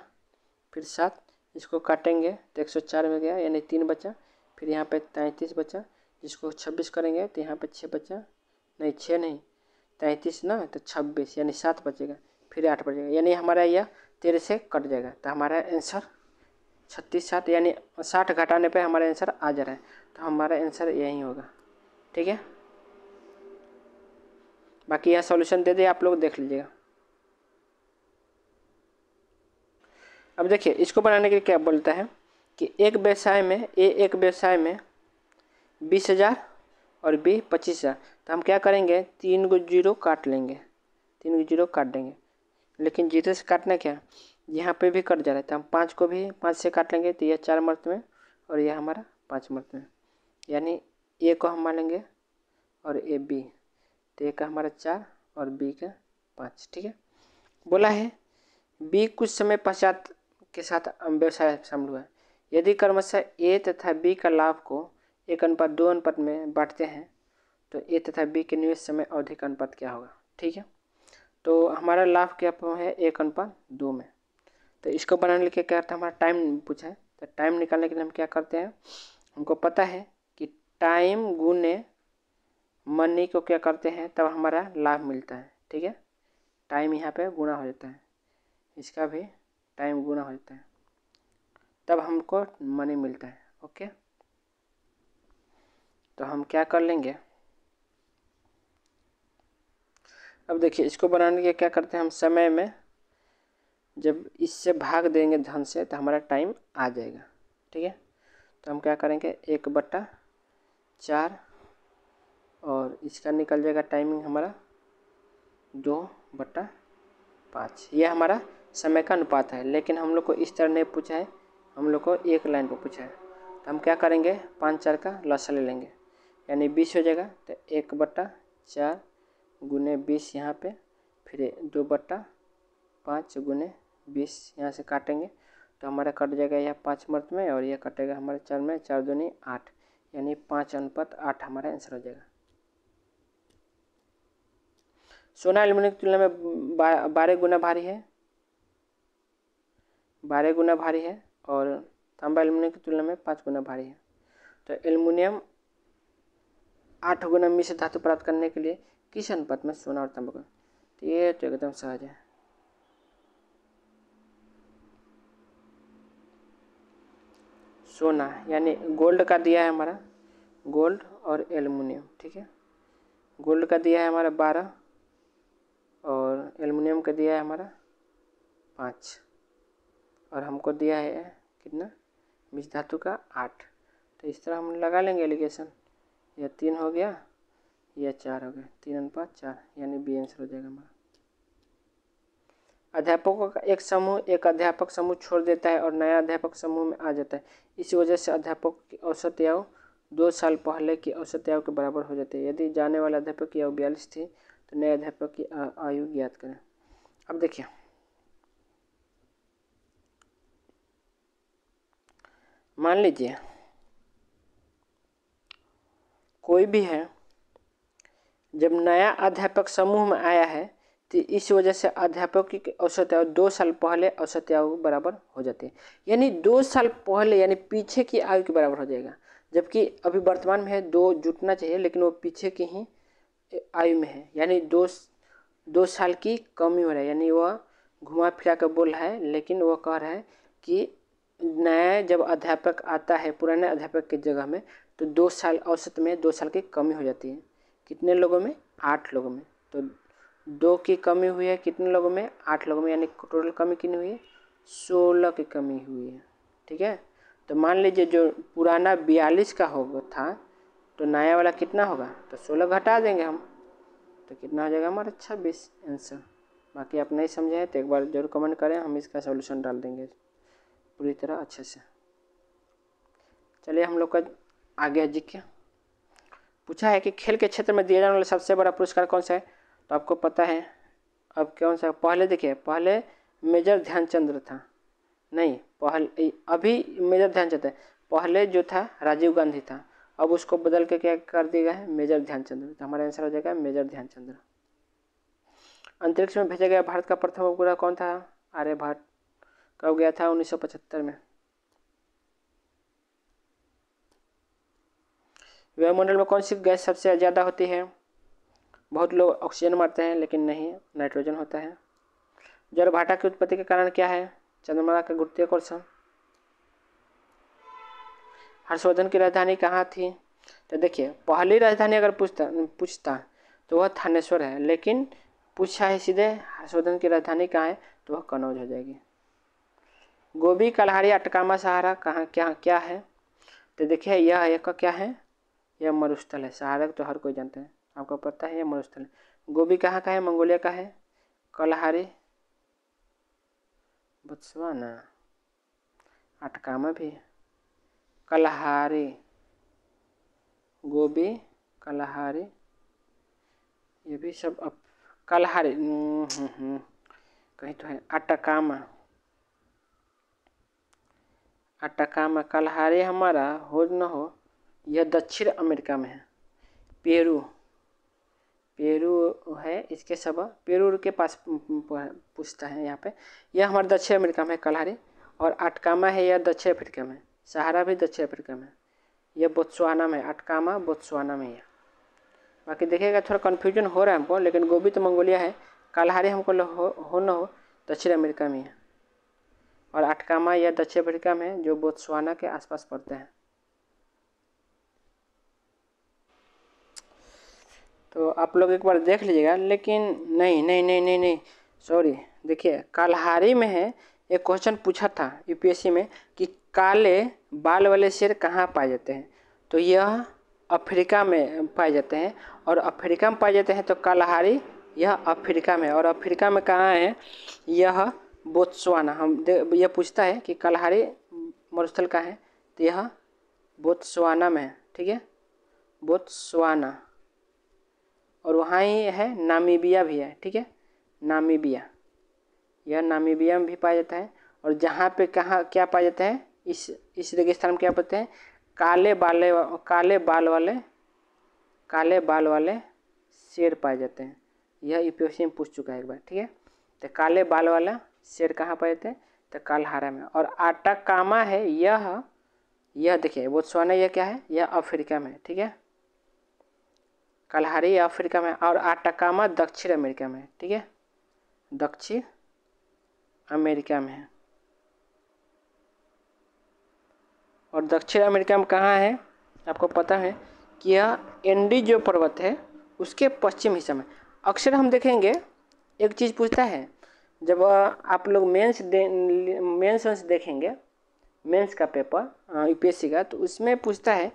Speaker 1: फिर 7, इसको काटेंगे तो 104 में गया, यानी 3 बचा। फिर यहाँ पे 33 बचा, जिसको 26 करेंगे तो यहाँ पे 6 बचा, नहीं 6 नहीं 33 ना, तो 26 यानी 7 बचेगा, फिर 8 बचेगा, यानी हमारा यह 13 से कट जाएगा। तो हमारा आंसर 36, 7 यानी 60 घटाने पे हमारा आंसर आ जा रहा है, तो हमारा आंसर यही होगा। ठीक है, बाकी यह सॉल्यूशन दे दे, आप लोग देख लीजिएगा। अब देखिए इसको बनाने के लिए क्या बोलता है कि एक व्यवसाय में 20,000 और B 25,000। तो हम क्या करेंगे 3 को 0 काट लेंगे, 3 को 0 काट देंगे, लेकिन 0 से काटना क्या यहाँ पे भी कट जा रहा है, तो हम 5 को भी 5 से काट लेंगे, तो यह 4 मर्त में और यह हमारा 5 मर्त में, यानी A को हम मानेंगे और A B, तो A का हमारा 4 और B का 5। ठीक है, बोला है B कुछ समय पश्चात के साथ व्यवसाय शामिल हुआ है। यदि क्रमशः A तथा B का लाभ को 1:2 अनुपात में बांटते हैं तो A तथा B के निवेश समय अवधि का अनुपात क्या होगा। ठीक है, तो हमारा लाभ क्या है 1:2 में। तो इसको बनाने के लिए क्या करते हैं, हमारा टाइम पूछा है, तो टाइम निकालने के लिए हम क्या करते हैं, हमको पता है कि टाइम गुने मनी को क्या करते हैं तब हमारा लाभ मिलता है। ठीक है, टाइम यहाँ पे गुना हो जाता है, इसका भी टाइम गुना हो जाता है, तब हमको मनी मिलता है। ओके, तो हम क्या कर लेंगे, अब देखिए इसको बनाने के क्या करते हैं, हम समय में जब इससे भाग देंगे धन से तो हमारा टाइम आ जाएगा। ठीक है, तो हम क्या करेंगे 1/4 और इसका निकल जाएगा टाइमिंग हमारा 2/5। यह हमारा समय का अनुपात है, लेकिन हम लोग को इस तरह नहीं पूछा है, हम लोग को एक लाइन पर पूछा है। तो हम क्या करेंगे 5 4 का लसा ले लेंगे, यानी 20 हो जाएगा। तो 1/4 गुने 20 यहाँ पे, फिर 2/5 गुने 20 यहाँ से काटेंगे तो हमारा कट जाएगा यह 5 मर्त में और यह कटेगा हमारे 4 में, 4 दूनी 8, यानी 5:8 हमारा आंसर हो जाएगा। सोना एल्युमिनियम की तुलना में 12 गुना भारी है, 12 गुना भारी है, और तांबा एल्युमिनियम की तुलना में 5 गुना भारी है। तो एल्युमिनियम 8 गुना मिश्र धातु प्राप्त करने के लिए किस अनुपात में सोना और तांबा का, तो ये तो एकदम सहज है। सोना यानी गोल्ड का दिया है हमारा, गोल्ड और एल्युमिनियम, ठीक है। गोल्ड का दिया है हमारा 12 और एल्युमिनियम का दिया है हमारा 5, और हमको दिया है कितना, मिश्र धातु का 8। तो इस तरह हम लगा लेंगे एलिगेशन, यह 3 हो गया, यह 4 हो गया, 3:4, यानी बी आंसर हो जाएगा हमारा। अध्यापकों का एक समूह एक अध्यापक समूह छोड़ देता है और नया अध्यापक समूह में आ जाता है। इसी वजह से अध्यापक की औसत आयु 2 साल पहले की औसत आयु के बराबर हो जाती है। यदि जाने वाले अध्यापक की आयु 42 थी तो नए अध्यापक की आयु ज्ञात करें। अब देखिए, मान लीजिए कोई भी है, जब नया अध्यापक समूह में आया है तो इस वजह से अध्यापक की औसत आयु 2 साल पहले औसत आयु बराबर हो जाती है। यानी 2 साल पहले यानी पीछे की आयु के बराबर हो जाएगा, जबकि अभी वर्तमान में है 2 जुटना चाहिए, लेकिन वो पीछे की ही आयु में है, यानी 2 साल की कमी हो रहा है। यानी वह घुमा फिरा कर बोल रहा है, लेकिन वह कह रहा है कि नया जब अध्यापक आता है पुराने अध्यापक की जगह में तो 2 साल औसत में 2 साल की कमी हो जाती है। कितने लोगों में, 8 लोगों में। तो 2 की कमी हुई है कितने लोगों में, 8 लोगों में, यानी टोटल कमी कितनी हुई है, 16 की कमी हुई है, ठीक है। तो मान लीजिए जो पुराना 42 का होगा था तो नया वाला कितना होगा, तो 16 घटा देंगे हम, तो कितना हो जाएगा हमारा 26 आंसर। बाकी आप नहीं समझे हैं तो एक बार जरूर कमेंट करें, हम इसका सॉल्यूशन डाल देंगे पूरी तरह अच्छे से। चलिए हम लोग का आगे जीके पूछा है कि खेल के क्षेत्र में दिया जाने वाला सबसे बड़ा पुरस्कार कौन सा है, तो आपको पता है। अब कौन सा, पहले देखिए, पहले मेजर ध्यानचंद्र था, नहीं पहले अभी मेजर ध्यानचंद्र है, पहले जो था राजीव गांधी था, अब उसको बदल के क्या कर दिया है, मेजर ध्यानचंद्र। तो हमारा आंसर हो जाएगा मेजर ध्यानचंद्र। अंतरिक्ष में भेजा गया भारत का प्रथम उपग्रह कौन था, आर्यभट्ट। कब गया था, 1975 में। वायुमंडल में कौन सी गैस सबसे ज़्यादा होती है, बहुत लोग ऑक्सीजन मारते हैं लेकिन नहीं, नाइट्रोजन होता है। ज्वारभाटा की उत्पत्ति के कारण क्या है, चंद्रमा का गुरुत्वाकर्षण। हर्षवर्धन की राजधानी कहाँ थी, तो देखिए पहली राजधानी अगर पूछता तो वह थानेश्वर है, लेकिन पूछा है सीधे हर्षवर्धन की राजधानी कहाँ है, तो वह कनौज हो जाएगी। गोबी, कलहारी, अटकामा, सहारा कहाँ क्या है, तो देखिए यह एक क्या है, यह मरुस्थल है। सहारा तो हर कोई जानता है, आपको पता है, यह मरुस्थल है। गोबी कहाँ का है, मंगोलिया का है। कलहारी बोत्सवाना, अटकामा भी, कलहारी, गोबी, कलहारी, ये भी सब अब कलहारी कहीं तो है, अटकामा, अटकामा, कलहारी हमारा हो न हो, यह दक्षिण अमेरिका में है। पेरू, पेरू है इसके सब, पेरू के पास पूछता है यहाँ पे, यह हमारे दक्षिण अमेरिका में है कलहारी। और अटकामा है यह दक्षिण अफ्रीका में, सहारा भी दक्षिण अफ्रीका में, यह बोत्सवाना में, अटकामा बोत्सवाना में है। बाकी देखिएगा थोड़ा कन्फ्यूजन हो रहा है हमको, लेकिन गोबी तो मंगोलिया है, कलहारी हमको हो न हो दक्षिण अमेरिका में है, और अटकामा यह दक्षिण अफ्रीका में है जो बोत्सवाना के आसपास पड़ते हैं। तो आप लोग एक बार देख लीजिएगा, लेकिन नहीं सॉरी, देखिए कलहारी में है, एक क्वेश्चन पूछा था यूपीएससी में कि काले बाल वाले शेर कहाँ पाए जाते हैं, तो यह अफ्रीका में पाए जाते हैं, और अफ्रीका में पाए जाते हैं तो कलहारी यह अफ्रीका में, और अफ्रीका में कहाँ है, यह बोत्सवाना। यह पूछता है कि कलहारी मरुस्थल कहाँ है, तो यह बोत्सवाना में है, ठीक है, बोत्सवाना। और वहाँ ही है नामीबिया भी है, ठीक है, नामीबिया, यह नामीबिया में भी पाया जाता है। और जहाँ पे कहाँ क्या पाया जाता है, इस रेगिस्तान में क्या पाते हैं, काले बाल वाले शेर पाए जाते हैं, यह यूपीएससी में पूछ चुका है एक बार, ठीक है। तो काले बाल वाला शेर कहाँ पाए थे, तो कालहारा में। और आटाकामा है यह देखिए बोत्सवाना, यह क्या है, यह अफ्रीका में, ठीक है। कालहारी अफ्रीका में और आटाकामा दक्षिण अमेरिका में, ठीक है, दक्षिण अमेरिका में है। और दक्षिण अमेरिका में कहाँ है, आपको पता है कि यह एंडी जो पर्वत है उसके पश्चिम हिस्से में। अक्सर हम देखेंगे एक चीज़ पूछता है, जब आप लोग मेंस देखेंगे, मेंस का पेपर यूपीएससी का, तो उसमें पूछता है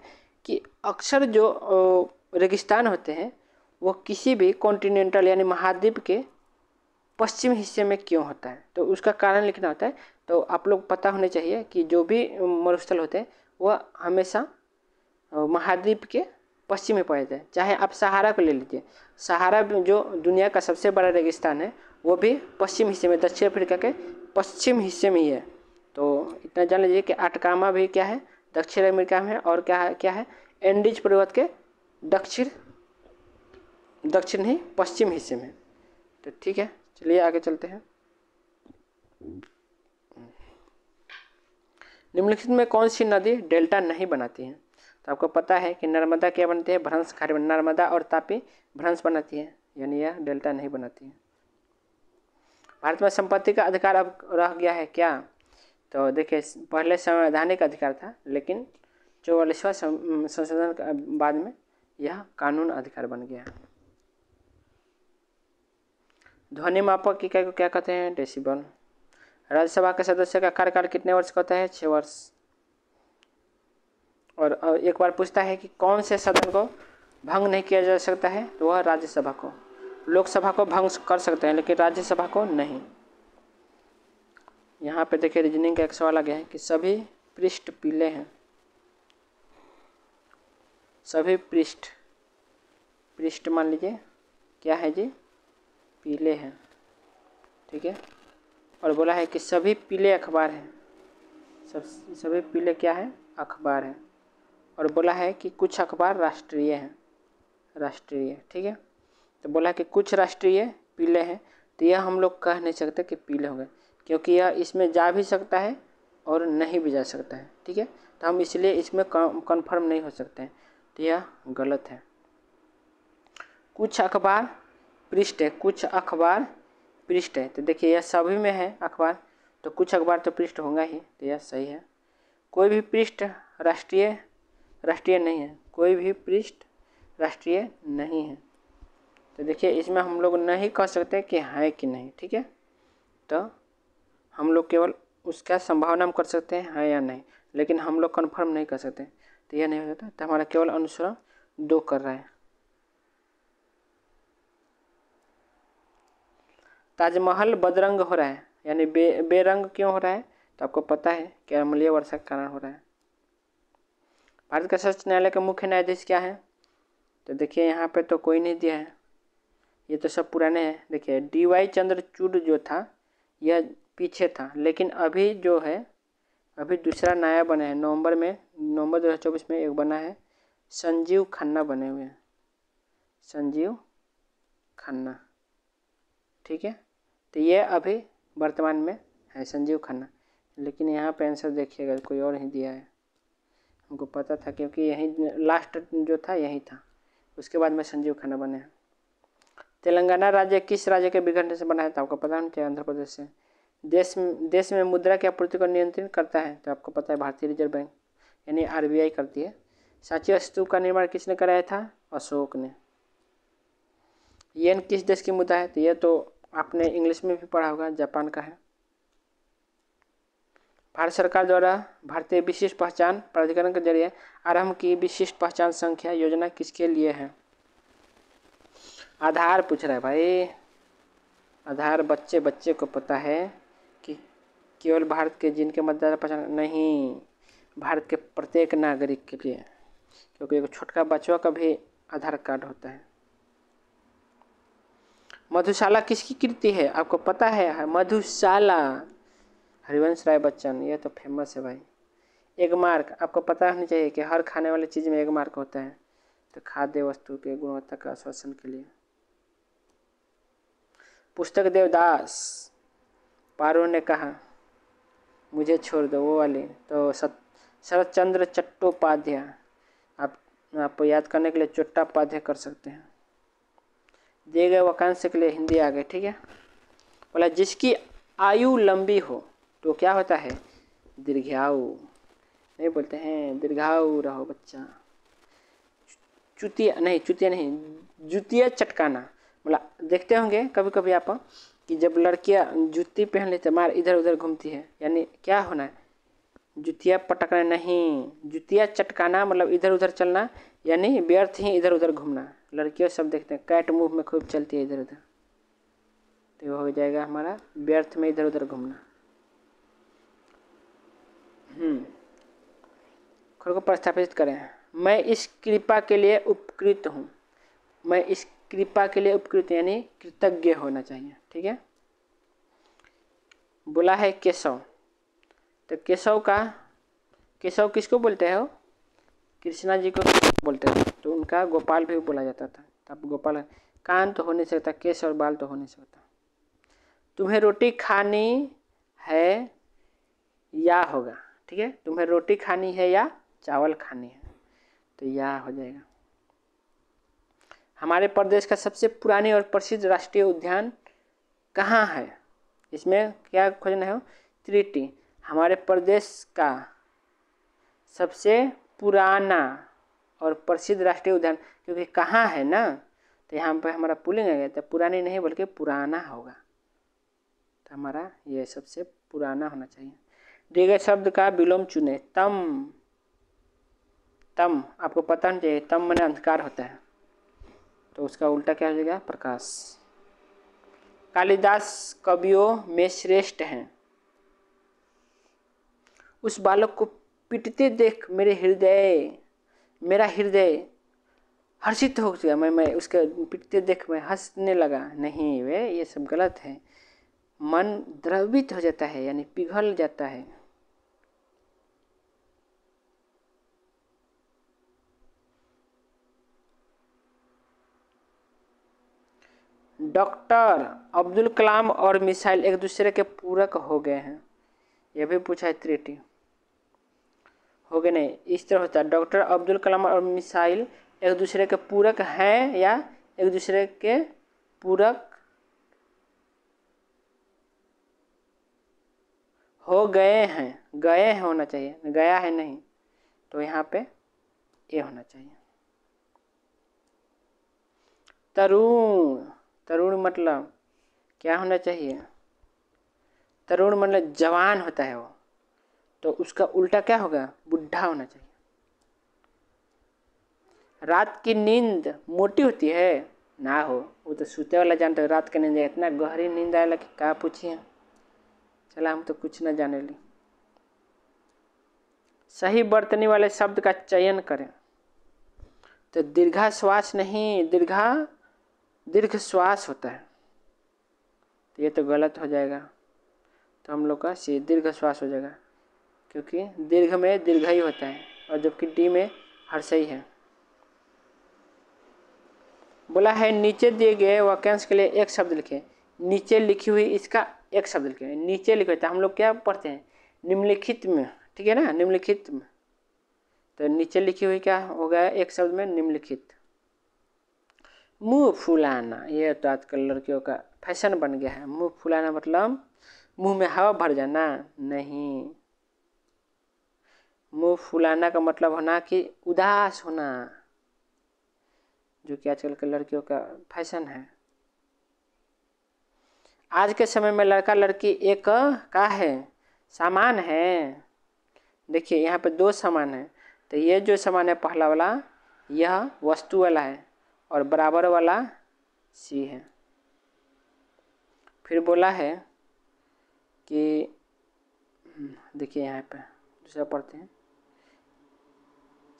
Speaker 1: कि अक्सर जो रेगिस्तान होते हैं वो किसी भी कॉन्टिनेंटल यानी महाद्वीप के पश्चिम हिस्से में क्यों होता है, तो उसका कारण लिखना होता है। तो आप लोग पता होने चाहिए कि जो भी मरुस्थल होते हैं वह हमेशा महाद्वीप के पश्चिम में पाए जाते हैं। चाहे आप सहारा को ले लीजिए, सहारा जो दुनिया का सबसे बड़ा रेगिस्तान है वो भी पश्चिम हिस्से में, दक्षिण अफ्रीका के पश्चिम हिस्से में ही है। तो इतना जान लीजिए कि आटकामा भी क्या है, दक्षिण अमेरिका में है, और क्या है एंडीज पर्वत के दक्षिण ही पश्चिम हिस्से में। तो ठीक है, चलिए आगे चलते हैं। निम्नलिखित में कौन सी नदी डेल्टा नहीं बनाती है, तो आपको पता है कि नर्मदा क्या बनती है, भ्रंश खाड़ी, नर्मदा और तापी भ्रंश बनाती है, यानी यह डेल्टा नहीं बनाती है। भारत में संपत्ति का अधिकार अब रह गया है क्या, तो देखिए पहले संवैधानिक अधिकार था, लेकिन 44वां संशोधन के बाद में यह कानून अधिकार बन गया। ध्वनि मापक इकाई को क्या कहते हैं, डेसिबल। राज्यसभा के सदस्य का कार्यकाल कितने वर्ष का होता है, 6 वर्ष। और एक बार पूछता है कि कौन से सदन को भंग नहीं किया जा सकता है, तो वह राज्यसभा को। लोकसभा को भंग कर सकते हैं लेकिन राज्यसभा को नहीं। यहाँ पे देखिए रीजनिंग का एक सवाल आ गया है कि सभी पृष्ठ पीले हैं, सभी पृष्ठ मान लीजिए क्या है जी, पीले हैं, ठीक है। और बोला है कि सभी पीले अखबार हैं, सभी पीले क्या है, अखबार है। और बोला है कि कुछ अखबार राष्ट्रीय हैं, राष्ट्रीय, ठीक है। तो बोला है कि कुछ राष्ट्रीय पीले हैं, तो यह हम लोग कह नहीं सकते कि पीले होंगे, क्योंकि यह इसमें जा भी सकता है और नहीं भी जा सकता है, ठीक है। तो हम इसलिए इसमें कन्फर्म नहीं हो सकते हैं, तो यह गलत है। कुछ अखबार पृष्ठ है, कुछ अखबार पृष्ठ है, तो देखिए यह सभी में है अखबार, तो कुछ अखबार तो पृष्ठ होगा ही, तो यह सही है। कोई भी पृष्ठ राष्ट्रीय नहीं है, कोई भी पृष्ठ राष्ट्रीय नहीं है, तो देखिए इसमें हम लोग नहीं कह सकते कि है कि नहीं, ठीक है। तो हम लोग केवल उसका संभावना कर सकते हैं है या नहीं, लेकिन हम लोग कन्फर्म नहीं कर सकते, तो यह नहीं हो सकता। तो हमारा केवल अनुसरण 2 कर रहा है। ताजमहल बदरंग हो रहा है, यानी बेरंग क्यों हो रहा है, तो आपको पता है कि अम्लीय वर्षा के कारण हो रहा है। भारत का सर्वोच्च न्यायालय के मुख्य न्यायाधीश क्या है, तो देखिए यहाँ पे तो कोई नहीं दिया है, ये तो सब पुराने हैं। देखिए DY चंद्रचूड़ जो था यह पीछे था, लेकिन अभी जो है अभी दूसरा नया बना है, नवंबर 2024 में एक बना है, संजीव खन्ना बने हुए हैं, संजीव खन्ना, ठीक है। तो ये अभी वर्तमान में है संजीव खन्ना, लेकिन यहाँ पे आंसर देखिएगा कोई और ही दिया है, हमको पता था क्योंकि यही लास्ट जो था यही था, उसके बाद में संजीव खन्ना बने हैं। तेलंगाना राज्य किस राज्य के विघटन से बना है, तो आपको पता नहीं चाहिए, आंध्र प्रदेश से। देश में मुद्रा की आपूर्ति को नियंत्रित करता है, तो आपको पता है भारतीय रिजर्व बैंक यानी RBI करती है। सांची स्तूप का निर्माण किसने कराया था, अशोक ने। येन किस देश की मुद्रा है, तो यह तो आपने इंग्लिश में भी पढ़ा होगा, जापान का है। भारत सरकार द्वारा भारतीय विशिष्ट पहचान प्राधिकरण के जरिए आरंभ की विशिष्ट पहचान संख्या योजना किसके लिए है, आधार पूछ रहा है भाई। आधार बच्चे को पता है कि केवल भारत के जिनके मतदाता पहचान नहीं, भारत के प्रत्येक नागरिक के लिए, क्योंकि एक छोटका बच्चों का भी आधार कार्ड होता है। मधुशाला किसकी कृति है, आपको पता है, मधुशाला हरिवंश राय बच्चन, ये तो फेमस है भाई। एक मार्क आपको पता होना चाहिए कि हर खाने वाली चीज़ में 1 मार्क होता है, तो खाद्य वस्तु के गुणवत्ता का आश्वासन के लिए। पुस्तक देवदास, पारो ने कहा मुझे छोड़ दो, वो वाली। तो शरत चंद्र चट्टोपाध्याय, आप याद करने के लिए चट्टोपाध्याय कर सकते हैं। दिए गए वाक्यांश के लिए हिंदी आ गए, ठीक है। बोला जिसकी आयु लंबी हो तो क्या होता है, दीर्घायु। नहीं बोलते हैं दीर्घायु रहो बच्चा। चुतिया नहीं, जुतिया चटकाना। मतलब देखते होंगे कभी कभी आप कि जब लड़कियां जूती पहन लेते मार इधर उधर घूमती है, यानी क्या होना है, जुतिया पटकना नहीं, जुतिया चटकाना मतलब इधर उधर चलना, यानी व्यर्थ ही इधर उधर घूमना। लड़कियों सब देखते हैं कैट मूव में खूब चलती है इधर उधर, तो हो जाएगा हमारा व्यर्थ में इधर उधर घूमना। खुद को प्रस्थापित करें। मैं इस कृपा के लिए उपकृत हूँ। मैं इस कृपा के लिए उपकृत यानी कृतज्ञ होना चाहिए, ठीक है। बोला है केशव, तो केशव किसको बोलते हो, कृष्णा जी को बोलते थे, तो उनका गोपाल भी बोला जाता था। तब गोपाल, कान तो हो नहीं सकता, केश और बाल तो हो नहीं सकता। तुम्हें रोटी खानी है या होगा, ठीक है। तुम्हें रोटी खानी है या चावल खानी है, तो या हो जाएगा। हमारे प्रदेश का सबसे पुरानी और प्रसिद्ध राष्ट्रीय उद्यान कहाँ है, इसमें क्या खोजना है, त्रिटी। हमारे प्रदेश का सबसे पुराना और प्रसिद्ध राष्ट्रीय उद्यान, क्योंकि कहाँ है ना, तो यहाँ पे हमारा पुल्लिंग आ गया, तो पुरानी नहीं बल्कि पुराना होगा, तो हमारा ये सबसे पुराना होना चाहिए। दिए गए शब्द का विलोम चुने। तम आपको पता नहीं चाहिए, तम माने अंधकार होता है, तो उसका उल्टा क्या हो जाएगा, प्रकाश। कालिदास कवियों में श्रेष्ठ हैं। उस बालक को पिटते देख मेरा हृदय हर्षित हो गया। मैं उसके पिटते देख मैं हंसने लगा। नहीं वे, ये सब गलत है। मन द्रवित हो जाता है यानी पिघल जाता है। डॉक्टर अब्दुल कलाम और मिसाइल एक दूसरे के पूरक हो गए हैं, यह भी पूछा है त्रुटि हो गए नहीं, इस तरह होता है। डॉक्टर अब्दुल कलाम और मिसाइल एक दूसरे के पूरक हैं या एक दूसरे के पूरक हो गए हैं होना चाहिए, गया है नहीं, तो यहाँ पे ये होना चाहिए। तरुण मतलब क्या होना चाहिए, तरुण मतलब जवान होता है वो, तो उसका उल्टा क्या होगा, बुढ़ा होना चाहिए। रात की नींद मोटी होती है ना, हो वो तो सूते वाला जानते हो। रात की नींद इतना गहरी नींद आएगा कि क्या पूछिए, चला हम तो कुछ न जाने ली। सही बर्तनी वाले शब्द का चयन करें, तो दीर्घा श्वास नहीं, दीर्घ श्वास होता है, तो ये तो गलत हो जाएगा, तो हम लोग का सी दीर्घ श्वास हो जाएगा, क्योंकि दीर्घ में दीर्घ ही होता है और जबकि डी में हर्षई है। बोला है नीचे दिए गए वाक्यांश के लिए एक शब्द लिखे। नीचे लिखी हुई इसका एक शब्द लिखे। नीचे लिखे तो हम लोग क्या पढ़ते हैं, निम्नलिखित में, ठीक है ना, निम्नलिखित में, तो नीचे लिखी हुई क्या हो गया एक शब्द में, निम्नलिखित। मुंह फुलाना, ये तो आजकल लड़कियों का फैशन बन गया है। मुंह फुलाना मतलब मुंह में हवा भर जाना नहीं, मुंह फुलाना का मतलब होना कि उदास होना, जो कि आजकल के लड़कियों का फैशन है। आज के समय में लड़का लड़की एक का है, सामान है। देखिए यहाँ पे दो सामान है, तो ये जो सामान है पहला वाला यह वस्तु वाला है और बराबर वाला सी है। फिर बोला है कि देखिए यहाँ पे दूसरा पढ़ते हैं,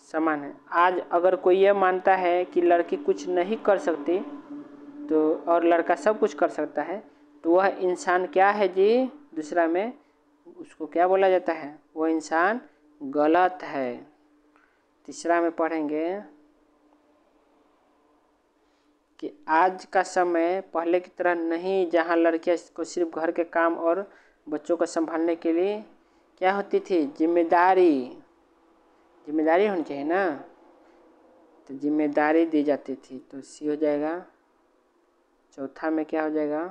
Speaker 1: समान है। आज अगर कोई ये मानता है कि लड़की कुछ नहीं कर सकती तो और लड़का सब कुछ कर सकता है, तो वह इंसान क्या है जी, दूसरा में उसको क्या बोला जाता है, वह इंसान गलत है। तीसरा में पढ़ेंगे कि आज का समय पहले की तरह नहीं, जहाँ लड़कियां को सिर्फ घर के काम और बच्चों को संभालने के लिए क्या होती थी, जिम्मेदारी होनी चाहिए ना, तो जिम्मेदारी दी जाती थी। तो सी हो जाएगा। चौथा में क्या हो जाएगा,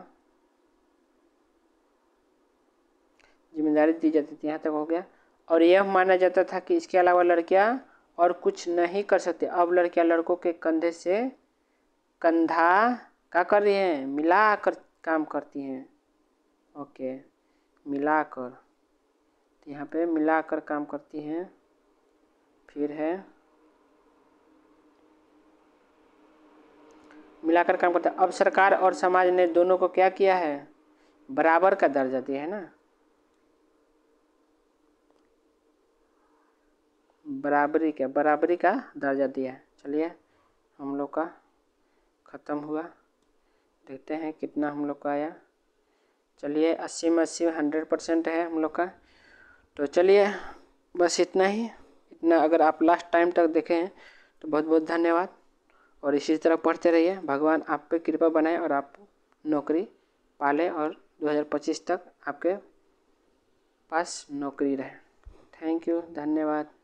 Speaker 1: जिम्मेदारी दी जाती थी, यहाँ तक हो गया। और यह माना जाता था कि इसके अलावा लड़कियां और कुछ नहीं कर सकती। अब लड़कियां लड़कों के कंधे से कंधा क्या कर रही हैं, मिला कर काम करती हैं। ओके, मिलाकर, तो यहाँ पे मिलाकर काम करती हैं। फिर है मिलाकर काम करता है। अब सरकार और समाज ने दोनों को क्या किया है, बराबर का दर्जा दिया है ना, बराबरी का दर्जा दिया है। चलिए हम लोग का ख़त्म हुआ, देखते हैं कितना हम लोग का आया। चलिए 80 में 80 100% है हम लोग का। तो चलिए बस इतना ही, इतना अगर आप लास्ट टाइम तक देखें हैं तो बहुत बहुत धन्यवाद। और इसी तरह पढ़ते रहिए, भगवान आप पे कृपा बनाए और आप नौकरी पाले और 2025 तक आपके पास नौकरी रहे। थैंक यू, धन्यवाद।